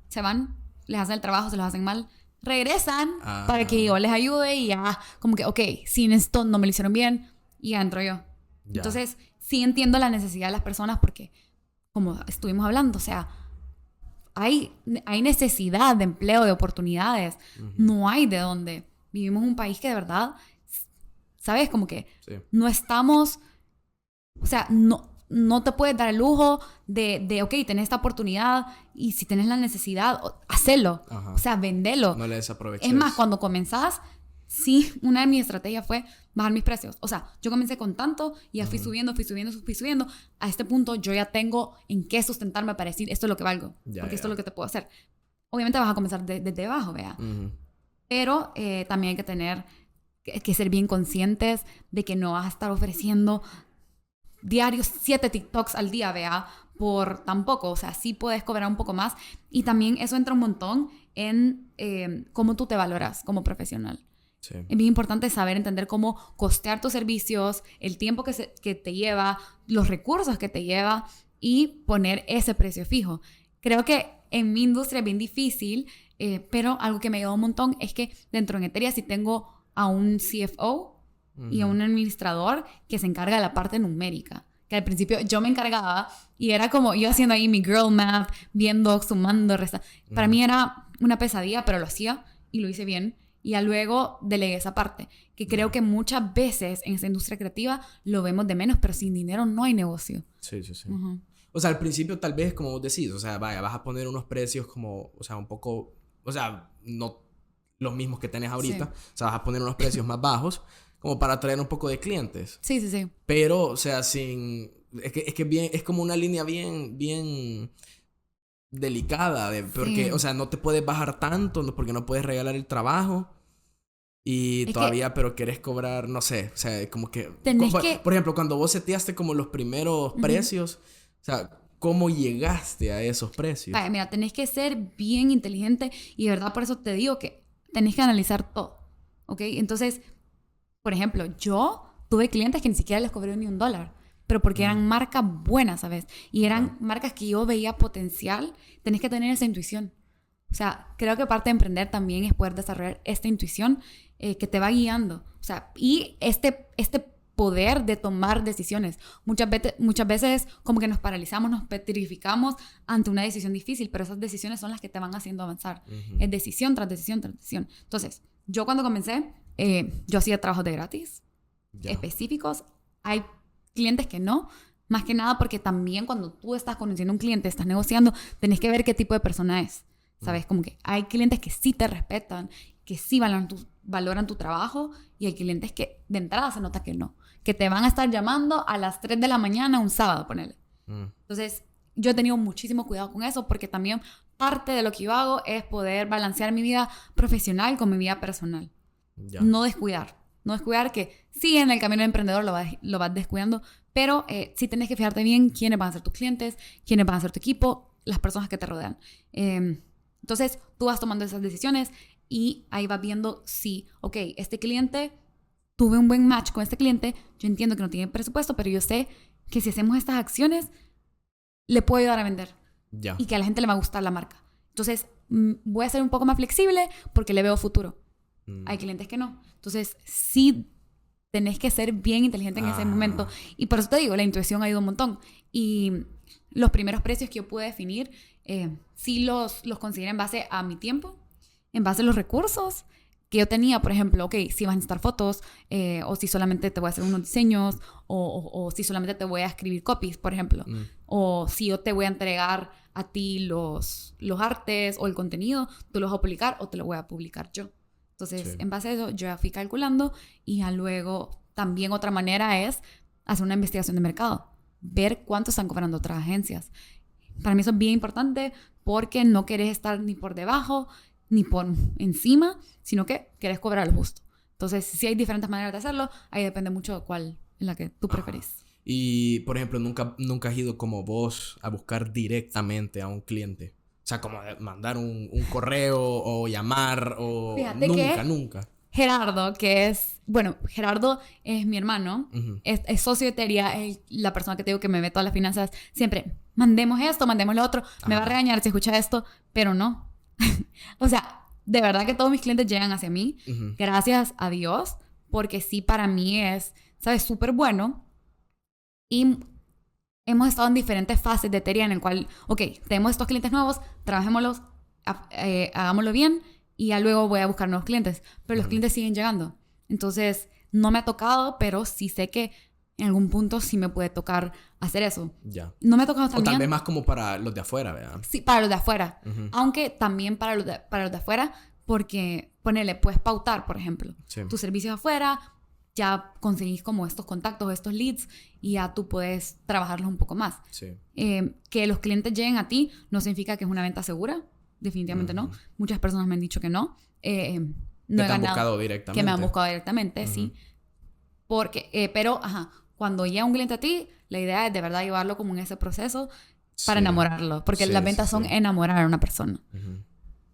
Se van, les hacen el trabajo, se los hacen mal. Regresan Ajá. para que yo les ayude y ya, como que, ok, sin esto no me lo hicieron bien y ya entro yo. Ya. Entonces, sí entiendo la necesidad de las personas porque, como estuvimos hablando, o sea, hay necesidad de empleo, de oportunidades. No hay de dónde. Vivimos en un país que de verdad, ¿sabes? Como que Sí. no estamos, o sea, no te puedes dar el lujo de ok, tenés esta oportunidad y si tenés la necesidad, hacelo. Ajá. O sea, vendelo. No le desaproveches. Es más, cuando comenzás, sí, una de mis estrategias fue bajar mis precios. O sea, yo comencé con tanto y ya fui subiendo. A este punto yo ya tengo en qué sustentarme para decir esto es lo que valgo. Porque esto es lo que te puedo hacer. Obviamente vas a comenzar desde abajo, vea. Pero también hay que tener que ser bien conscientes de que no vas a estar ofreciendo diarios 7 TikToks al día, vea, por tan poco. O sea, sí puedes cobrar un poco más. Y también eso entra un montón en cómo tú te valoras como profesional. Sí. Es bien importante saber entender cómo costear tus servicios, el tiempo que te lleva, los recursos que te lleva y poner ese precio fijo. Creo que en mi industria es bien difícil, pero algo que me ayudó un montón es que dentro de Eteria sí tengo a un CFO y a un administrador que se encarga de la parte numérica. Que al principio yo me encargaba y era como yo haciendo ahí mi girl math, viendo, sumando, restando. Para mí era una pesadilla, pero lo hacía y lo hice bien. Y ya luego delegué esa parte, que creo que muchas veces en esta industria creativa lo vemos de menos, pero sin dinero no hay negocio. Sí. O sea, al principio tal vez, como vos decís, o sea, vaya, vas a poner unos precios como, o sea, un poco, o sea, no los mismos que tenés ahorita. Sí. O sea, vas a poner unos precios más bajos como para atraer un poco de clientes. Sí. Pero, o sea, sin... Es que bien, es como una línea bien delicada, porque, o sea, no te puedes bajar tanto, porque no puedes regalar el trabajo. Y todavía, pero querés cobrar, no sé, o sea, como que... Por ejemplo, cuando vos seteaste como los primeros precios, o sea, ¿cómo llegaste a esos precios? Vaya, mira, tenés que ser bien inteligente y de verdad por eso te digo que tenés que analizar todo, ¿ok? Entonces, por ejemplo, yo tuve clientes que ni siquiera les cobré ni $1, pero porque eran marcas buenas, ¿sabes? Y eran marcas que yo veía potencial. Tenés que tener esa intuición. O sea, creo que parte de emprender también es poder desarrollar esta intuición que te va guiando. O sea, y este poder de tomar decisiones. Muchas veces como que nos paralizamos, nos petrificamos ante una decisión difícil, pero esas decisiones son las que te van haciendo avanzar. Es decisión tras decisión tras decisión. Entonces, yo cuando comencé, yo hacía trabajos de gratis, específicos. Hay clientes que no, más que nada porque también cuando tú estás conociendo a un cliente, estás negociando, tenés que ver qué tipo de persona es. ¿Sabes? Como que hay clientes que sí te respetan, que sí valoran tu trabajo, y hay clientes que de entrada se nota que no. Que te van a estar llamando a las 3 de la mañana un sábado, ponele. Entonces, yo he tenido muchísimo cuidado con eso porque también parte de lo que yo hago es poder balancear mi vida profesional con mi vida personal. No descuidar que sí, en el camino de emprendedor lo vas descuidando, pero sí tenés que fijarte bien quiénes van a ser tus clientes, quiénes van a ser tu equipo, las personas que te rodean. Entonces, tú vas tomando esas decisiones y ahí vas viendo si, ok, este cliente, tuve un buen match con este cliente, yo entiendo que no tiene presupuesto, pero yo sé que si hacemos estas acciones, le puedo ayudar a vender. Y que a la gente le va a gustar la marca. Entonces, voy a ser un poco más flexible porque le veo futuro. Hay clientes que no. Entonces, sí tenés que ser bien inteligente en ese momento. Y por eso te digo, la intuición ayuda un montón. Y los primeros precios que yo pude definir, sí los consideré en base a mi tiempo, en base a los recursos que yo tenía. Por ejemplo, ok, si vas a necesitar fotos, o si solamente te voy a hacer unos diseños, o si solamente te voy a escribir copies, por ejemplo. O si yo te voy a entregar a ti los artes o el contenido, tú los vas a publicar o te lo voy a publicar yo. Entonces, en base a eso, yo ya fui calculando y ya luego también otra manera es hacer una investigación de mercado, ver cuánto están cobrando otras agencias. Para mí eso es bien importante porque no querés estar ni por debajo ni por encima, sino que querés cobrar lo justo. Entonces, si hay diferentes maneras de hacerlo, ahí depende mucho de cuál es la que tú preferís. Y, por ejemplo, nunca has ido como vos a buscar directamente a un cliente. O sea, como mandar un correo o llamar o... Fíjate nunca. Gerardo, Gerardo es mi hermano, es socio de Teria, es la persona que te digo que me ve todas las finanzas. Siempre, mandemos esto, mandemos lo otro. Me va a regañar si escucha esto, pero no. O sea, de verdad que todos mis clientes llegan hacia mí, gracias a Dios, porque sí, para mí es, ¿sabes? Súper bueno. Y hemos estado en diferentes fases de Teria en el cual, ok, tenemos estos clientes nuevos, trabajémoslos, hagámoslo bien y ya luego voy a buscar nuevos clientes. Pero los clientes siguen llegando. Entonces, no me ha tocado, pero sí sé que en algún punto sí me puede tocar hacer eso. Ya. No me ha tocado también... O tal vez más como para los de afuera, ¿verdad? Sí, para los de afuera. Aunque también para los de afuera, porque, ponele, puedes pautar, por ejemplo. Sí. Tus servicios afuera, ya conseguís como estos contactos, estos leads, y ya tú puedes trabajarlos un poco más. Sí. Que los clientes lleguen a ti no significa que es una venta segura. Definitivamente no. Muchas personas me han dicho que no. No he ganado. Buscado directamente. Que me han buscado directamente, sí. Porque, pero, cuando llega un cliente a ti, la idea es de verdad llevarlo como en ese proceso para enamorarlo. Porque las ventas son enamorar a una persona.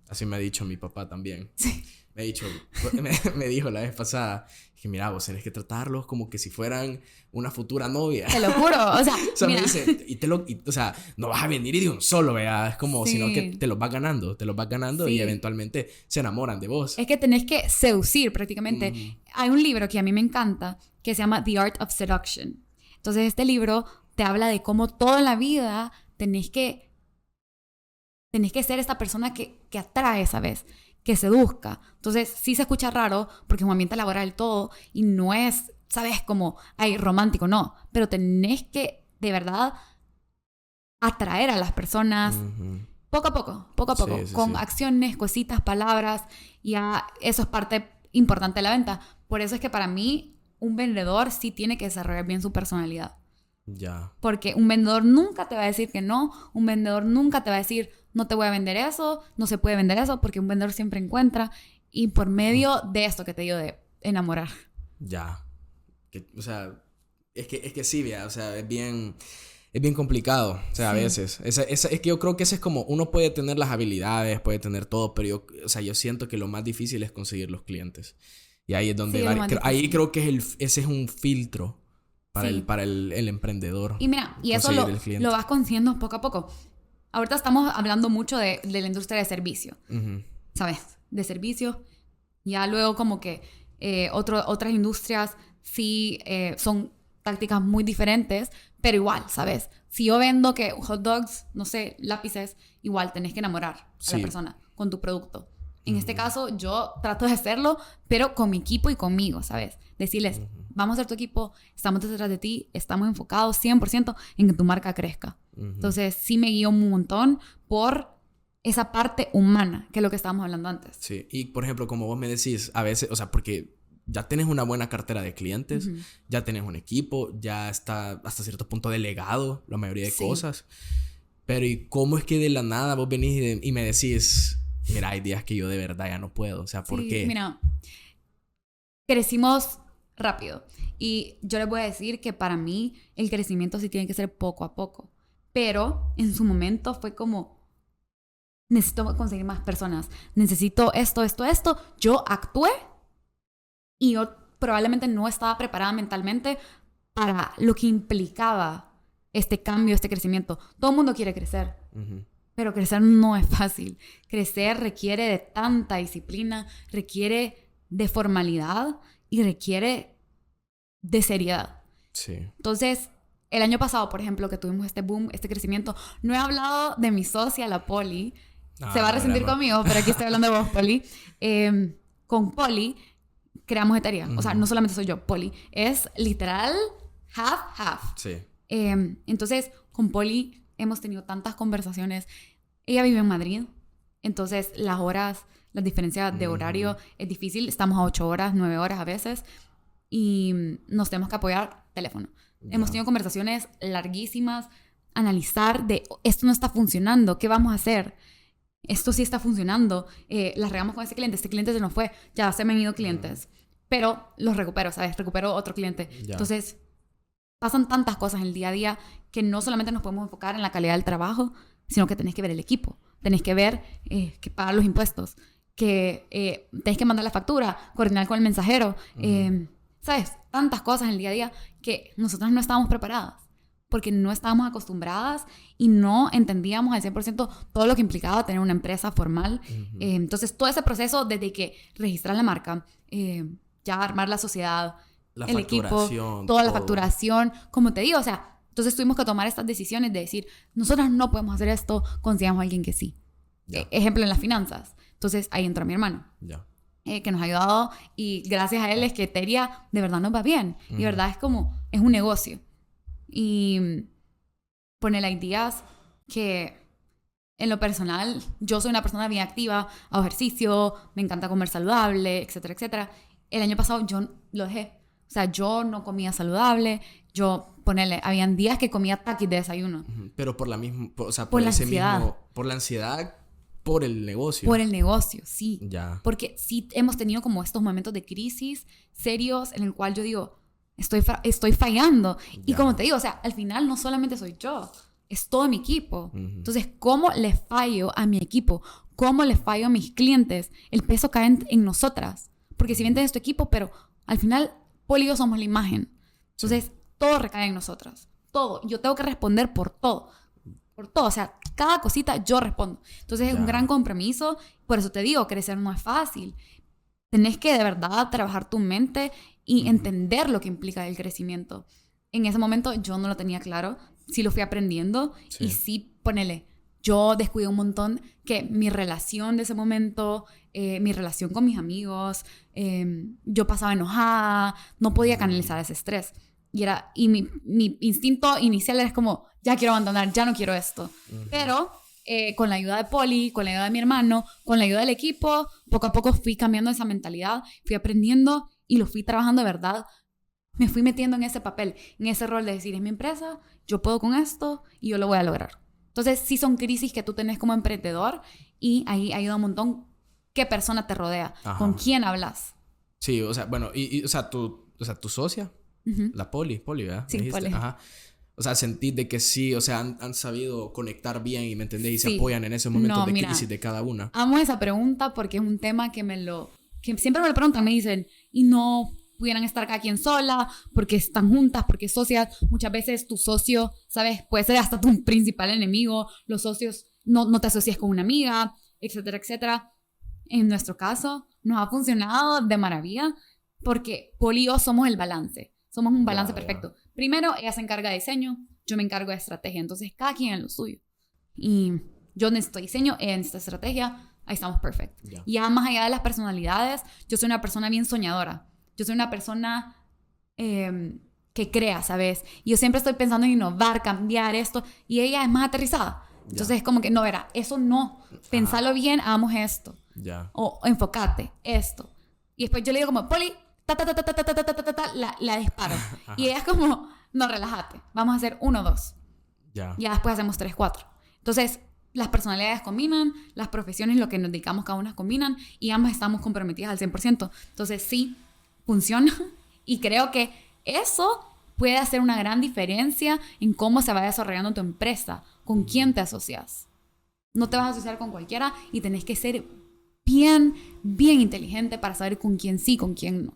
Así me ha dicho mi papá también. Sí. Me dijo la vez pasada que mira, vos tenés que tratarlos como que si fueran una futura novia. Te lo juro, o sea, mira. Me dice, o sea, no vas a venir y de un solo, ¿verdad? Es como, sino que te los vas ganando y eventualmente se enamoran de vos. Es que tenés que seducir prácticamente. Hay un libro que a mí me encanta que se llama The Art of Seduction. Entonces, este libro te habla de cómo toda la vida tenés que ser esta persona que atrae, ¿sabes? Que seduzca. Entonces, sí se escucha raro porque es un ambiente laboral todo y no es, ¿sabes? Como, ay, romántico, no. Pero tenés que, de verdad, atraer a las personas poco a poco, con acciones, cositas, palabras. Y eso es parte importante de la venta. Por eso es que para mí, un vendedor sí tiene que desarrollar bien su personalidad. Ya. Porque un vendedor nunca te va a decir que no. Un vendedor nunca te va a decir, no te voy a vender eso, no se puede vender eso, porque un vendedor siempre encuentra. Y por medio de esto que te digo de enamorar. Ya. O sea, es que sí, vea, o sea, es bien complicado, o sea, a veces. Es que yo creo que ese es como, uno puede tener las habilidades, puede tener todo, pero yo siento que lo más difícil es conseguir los clientes. Y ahí es donde ahí creo que ese es un filtro para el emprendedor. Y mira, y eso lo vas consiguiendo poco a poco. Ahorita estamos hablando mucho de la industria de servicio, ¿sabes? De servicio. Ya luego como que otras industrias sí son tácticas muy diferentes, pero igual, ¿sabes? Si yo vendo que hot dogs, no sé, lápices, igual tenés que enamorar a la persona con tu producto. En este caso, yo trato de hacerlo, pero con mi equipo y conmigo, ¿sabes? Decirles, vamos a ser tu equipo, estamos detrás de ti, estamos enfocados 100% en que tu marca crezca. Entonces, sí me guío un montón por esa parte humana, que es lo que estábamos hablando antes. Sí, y por ejemplo, como vos me decís, a veces, o sea, porque ya tenés una buena cartera de clientes, ya tenés un equipo, ya está hasta cierto punto delegado la mayoría de cosas. Pero ¿y cómo es que de la nada vos venís y me decís, mira, hay días que yo de verdad ya no puedo? O sea, ¿por qué? Mira, crecimos rápido. Y yo les voy a decir que para mí el crecimiento sí tiene que ser poco a poco. Pero en su momento fue como, necesito conseguir más personas. Necesito esto. Yo actué y yo probablemente no estaba preparada mentalmente para lo que implicaba este cambio, este crecimiento. Todo el mundo quiere crecer. Pero crecer no es fácil. Crecer requiere de tanta disciplina, requiere de formalidad y requiere de seriedad. Sí. Entonces, el año pasado, por ejemplo, que tuvimos este boom, este crecimiento, no he hablado de mi socia, la Poli. Se va a resentir conmigo, pero aquí estoy hablando de vos, Poli. Con Poli creamos Eteria. O sea, no solamente soy yo, Poli. Es literal half. Sí. Entonces, con Poli hemos tenido tantas conversaciones. Ella vive en Madrid. Entonces, las diferencias de horario es difícil. Estamos a 8 horas, 9 horas a veces. Y nos tenemos que apoyar teléfono. Hemos tenido conversaciones larguísimas, analizar de esto no está funcionando, ¿qué vamos a hacer? Esto sí está funcionando, las regamos con este cliente se nos fue, ya se me han ido clientes, pero los recupero, ¿sabes? Recupero otro cliente. Entonces, pasan tantas cosas en el día a día que no solamente nos podemos enfocar en la calidad del trabajo, sino que tenés que ver el equipo, tenés que ver que pagar los impuestos, que tenés que mandar la factura, coordinar con el mensajero, ¿sabes? Tantas cosas en el día a día que nosotras no estábamos preparadas porque no estábamos acostumbradas y no entendíamos al 100% todo lo que implicaba tener una empresa formal. Entonces, todo ese proceso desde que registrar la marca, ya armar la sociedad, el equipo, toda la facturación, como te digo, o sea, entonces tuvimos que tomar estas decisiones de decir, nosotras no podemos hacer esto, consigamos a alguien que sí. Ejemplo, en las finanzas. Entonces, ahí entró mi hermano. Que nos ha ayudado y gracias a él es que Teria de verdad nos va bien. Y de verdad es un negocio. Y poner ideas que en lo personal, yo soy una persona bien activa, hago ejercicio, me encanta comer saludable, etcétera, etcétera. El año pasado yo lo dejé. O sea, yo no comía saludable, habían días que comía taquis de desayuno. Pero por la misma, o sea, por la ansiedad. Por la ansiedad, por el negocio. Por el negocio, sí. Ya. Porque sí hemos tenido como estos momentos de crisis serios en el cual yo digo, estoy fallando. Y como te digo, o sea, al final no solamente soy yo, es todo mi equipo. Entonces, ¿cómo le fallo a mi equipo? ¿Cómo le fallo a mis clientes? El peso cae en nosotras. Porque si bien tienes tu equipo, pero al final, Poli y yo somos la imagen. Entonces, todo recae en nosotras. Todo. Yo tengo que responder por todo. Por todo. O sea, cada cosita yo respondo. Entonces, es un gran compromiso. Por eso te digo, crecer no es fácil. Tenés que de verdad trabajar tu mente y entender lo que implica el crecimiento. En ese momento yo no lo tenía claro, sí lo fui aprendiendo y sí, ponele, yo descuidé un montón que mi relación de ese momento, mi relación con mis amigos, yo pasaba enojada, no podía canalizar ese estrés. Y mi instinto inicial era como, ya quiero abandonar, ya no quiero esto. Pero con la ayuda de Poli, con la ayuda de mi hermano, con la ayuda del equipo, poco a poco fui cambiando esa mentalidad, fui aprendiendo y lo fui trabajando de verdad. Me fui metiendo en ese papel, en ese rol de decir, es mi empresa, yo puedo con esto y yo lo voy a lograr. Entonces, sí son crisis que tú tenés como emprendedor y ahí ayuda un montón qué persona te rodea, con quién hablas. Sí, o sea, bueno, o sea, tu socia, la Poli, ¿verdad? Sí, Poli. Ajá. O sea, sentís de que sí, o sea, han sabido conectar bien y, ¿me entendés? Y se apoyan en esos momentos de crisis de cada una. Amo esa pregunta porque es un tema que siempre me lo preguntan, me dicen, y no pudieran estar cada quien sola, porque están juntas, porque socias. Muchas veces tu socio, ¿sabes? Puede ser hasta tu principal enemigo. Los socios, no te asocies con una amiga, etcétera, etcétera. En nuestro caso, nos ha funcionado de maravilla porque Poli y yo somos el balance. Somos un balance perfecto. Primero, ella se encarga de diseño, yo me encargo de estrategia. Entonces, cada quien en lo suyo. Y yo necesito diseño, ella necesita estrategia. Ahí estamos perfectos. Y ya más allá de las personalidades, yo soy una persona bien soñadora. Yo soy una persona que crea, ¿sabes? Y yo siempre estoy pensando en innovar, cambiar esto. Y ella es más aterrizada. Entonces es como que, no, verá, eso no. Pensalo bien, hagamos esto. O enfócate, esto. Y después yo le digo como, Poli, la disparo. Y ella es como, no, relájate. Vamos a hacer 1, 2. Ya después hacemos 3, 4. Entonces, las personalidades combinan, las profesiones, lo que nos dedicamos cada una combinan y ambas estamos comprometidas al 100%. Entonces, sí, funciona y creo que eso puede hacer una gran diferencia en cómo se va desarrollando tu empresa, con quién te asocias. No te vas a asociar con cualquiera y tenés que ser bien inteligente para saber con quién sí, con quién no.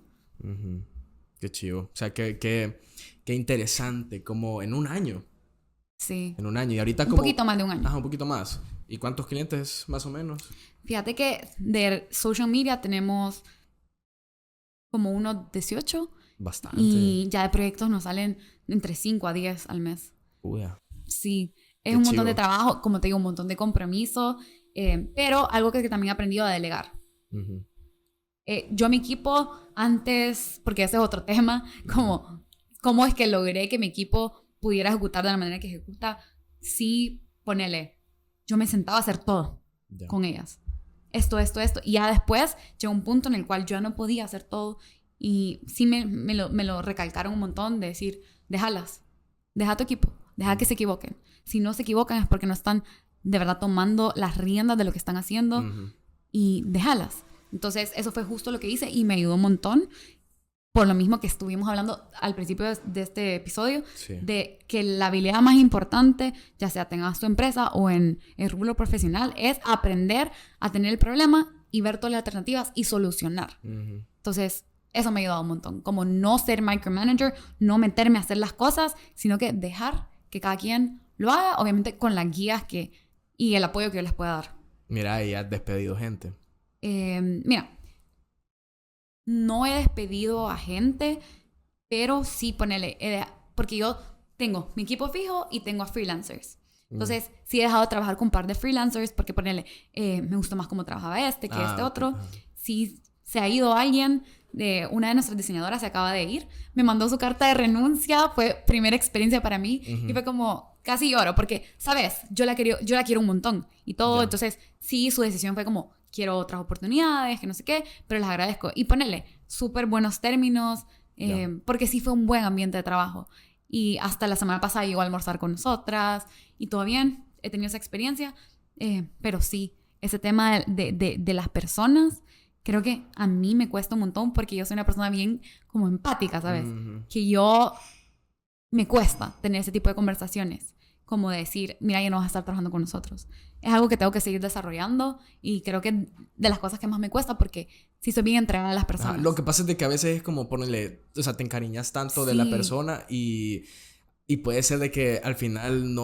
Qué chivo. O sea, qué interesante, como en un año. Sí. En un año. Y ahorita un poquito más de un año. Ajá, un poquito más. ¿Y cuántos clientes más o menos? Fíjate que de social media tenemos como unos 18. Bastante. Y ya de proyectos nos salen entre 5 a 10 al mes. Sí. Es un montón de trabajo, como te digo, un montón de compromiso. Pero algo que también he aprendido a delegar. Yo a mi equipo antes, porque ese es otro tema, cómo es que logré que mi equipo pudiera ejecutar de la manera que ejecuta. Sí, ponele, yo me sentaba a hacer todo con ellas. Esto. Y ya después llegó un punto en el cual yo no podía hacer todo Y sí me lo recalcaron un montón de decir, déjalas, deja a tu equipo, deja que se equivoquen. Si no se equivocan es porque no están de verdad tomando las riendas de lo que están haciendo y déjalas. Entonces eso fue justo lo que hice y me ayudó un montón. Por lo mismo que estuvimos hablando al principio de este episodio, de que la habilidad más importante, ya sea tengas tu empresa o en el rubro profesional, es aprender a tener el problema y ver todas las alternativas y solucionar. Entonces, eso me ha ayudado un montón. Como no ser micromanager, no meterme a hacer las cosas, sino que dejar que cada quien lo haga, obviamente con las guías y el apoyo que yo les pueda dar. Mira, y has despedido gente. Mira, no he despedido a gente, pero sí porque yo tengo mi equipo fijo y tengo a freelancers. Entonces, sí he dejado de trabajar con un par de freelancers porque me gustó más cómo trabajaba que este otro. Sí se ha ido alguien, una de nuestras diseñadoras se acaba de ir, me mandó su carta de renuncia, fue primera experiencia para mí y fue como, casi lloro porque, ¿sabes? Yo la quiero un montón y todo, entonces sí, su decisión fue como, quiero otras oportunidades, que no sé qué, pero les agradezco. Y súper buenos términos, porque sí fue un buen ambiente de trabajo. Y hasta la semana pasada llegó a almorzar con nosotras y todo bien, he tenido esa experiencia, pero sí, ese tema de las personas, creo que a mí me cuesta un montón porque yo soy una persona bien como empática, ¿sabes? Que me cuesta tener ese tipo de conversaciones, como decir, mira, ya no vas a estar trabajando con nosotros. Es algo que tengo que seguir desarrollando y creo que de las cosas que más me cuesta porque sí soy bien entregada a las personas. Lo que pasa es de que a veces es como o sea, te encariñas tanto de la persona y puede ser de que al final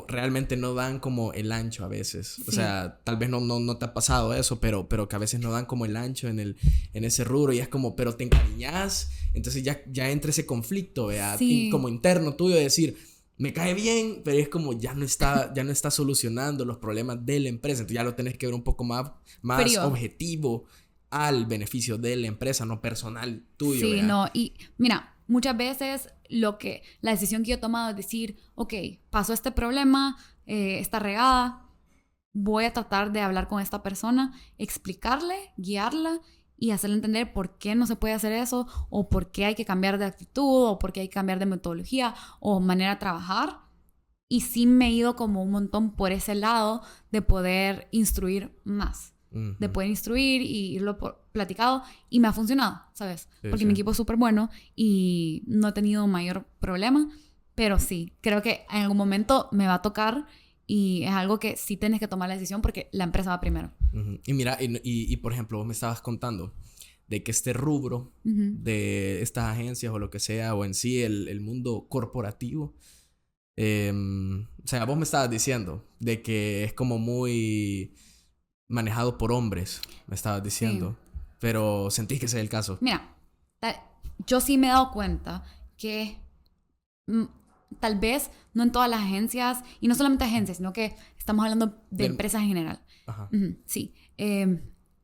realmente no dan como el ancho a veces. Sí. O sea, tal vez no te ha pasado eso, pero que a veces no dan como el ancho en ese rubro y es como, pero te encariñas, entonces ya entra ese conflicto, ¿verdad? Sí. Como interno tuyo de decir, me cae bien, pero es como ya no está solucionando los problemas de la empresa, entonces ya lo tenés que ver un poco más objetivo al beneficio de la empresa, no personal tuyo. Sí, ¿verdad? no, y mira, muchas veces la decisión que yo he tomado es decir, ok, pasó este problema, está regada, voy a tratar de hablar con esta persona, explicarle, guiarla y hacerle entender por qué no se puede hacer eso, o por qué hay que cambiar de actitud, o por qué hay que cambiar de metodología o manera de trabajar. Y sí me he ido como un montón por ese lado de poder instruir más. De poder instruir y irlo platicado. Y me ha funcionado, ¿sabes? Sí, porque mi equipo es súper bueno y no he tenido mayor problema. Pero sí, creo que en algún momento me va a tocar y es algo que sí tienes que tomar la decisión porque la empresa va primero. Y mira, y por ejemplo, vos me estabas contando de que este rubro de estas agencias o lo que sea, o en sí el mundo corporativo, o sea, vos me estabas diciendo de que es como muy manejado por hombres, me estabas diciendo, pero sentís que ese es el caso. Mira, yo sí me he dado cuenta que tal vez no en todas las agencias, y no solamente agencias, sino que estamos hablando de empresas en general. Ajá. Sí.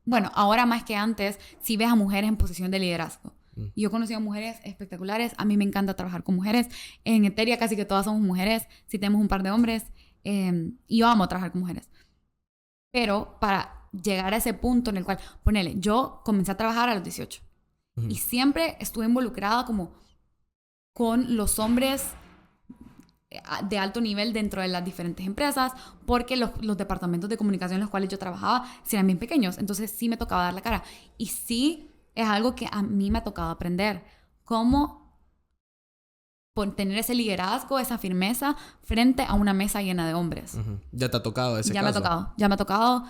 Bueno, ahora más que antes, sí ves a mujeres en posición de liderazgo. Yo he conocido a mujeres espectaculares, a mí me encanta trabajar con mujeres. En Eteria casi que todas somos mujeres, sí tenemos un par de hombres, y yo amo trabajar con mujeres. Pero para llegar a ese punto en el cual, ponele, yo comencé a trabajar a los 18 y siempre estuve involucrada como con los hombres de alto nivel dentro de las diferentes empresas, porque los departamentos de comunicación en los cuales yo trabajaba eran bien pequeños, entonces sí me tocaba dar la cara. Y sí es algo que a mí me ha tocado aprender, cómo tener ese liderazgo, esa firmeza frente a una mesa llena de hombres. ¿Ya te ha tocado ese caso? Ya me ha tocado.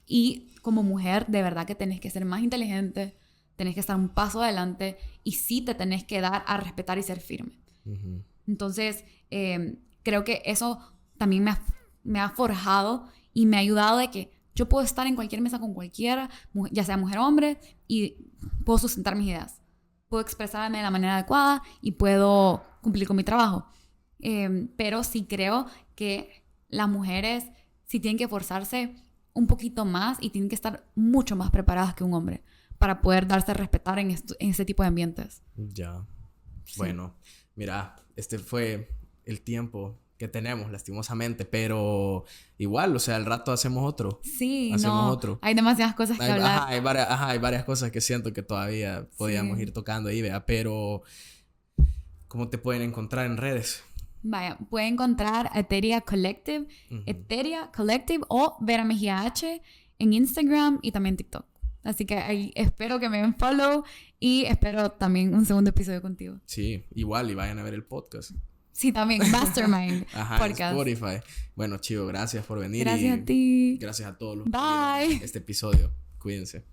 Y como mujer, de verdad que tenés que ser más inteligente, tenés que estar un paso adelante y sí te tenés que dar a respetar y ser firme. Entonces, creo que eso también me ha forjado y me ha ayudado de que yo puedo estar en cualquier mesa con cualquiera, ya sea mujer o hombre, y puedo sustentar mis ideas. Puedo expresarme de la manera adecuada y puedo cumplir con mi trabajo. Pero sí creo que las mujeres sí tienen que esforzarse un poquito más y tienen que estar mucho más preparadas que un hombre para poder darse a respetar en ese tipo de ambientes. Ya. Sí. Bueno, mira, este fue el tiempo que tenemos, lastimosamente, pero igual, o sea, al rato hacemos otro. Sí, Hacemos no, otro. hay demasiadas cosas que hablar. Hay varias cosas que siento que todavía podíamos ir tocando ahí, vea, pero ¿cómo te pueden encontrar en redes? Vaya, pueden encontrar Eteria Collective, Eteria Collective o Vera Mejía H en Instagram y también TikTok. Así que ahí espero que me den follow y espero también un segundo episodio contigo. Sí, igual, y vayan a ver el podcast. Sí, también, Mastermind Podcast. Spotify. Bueno, chivo, gracias por venir. Gracias a ti. Gracias a todos los Bye. que vieron este episodio. Cuídense.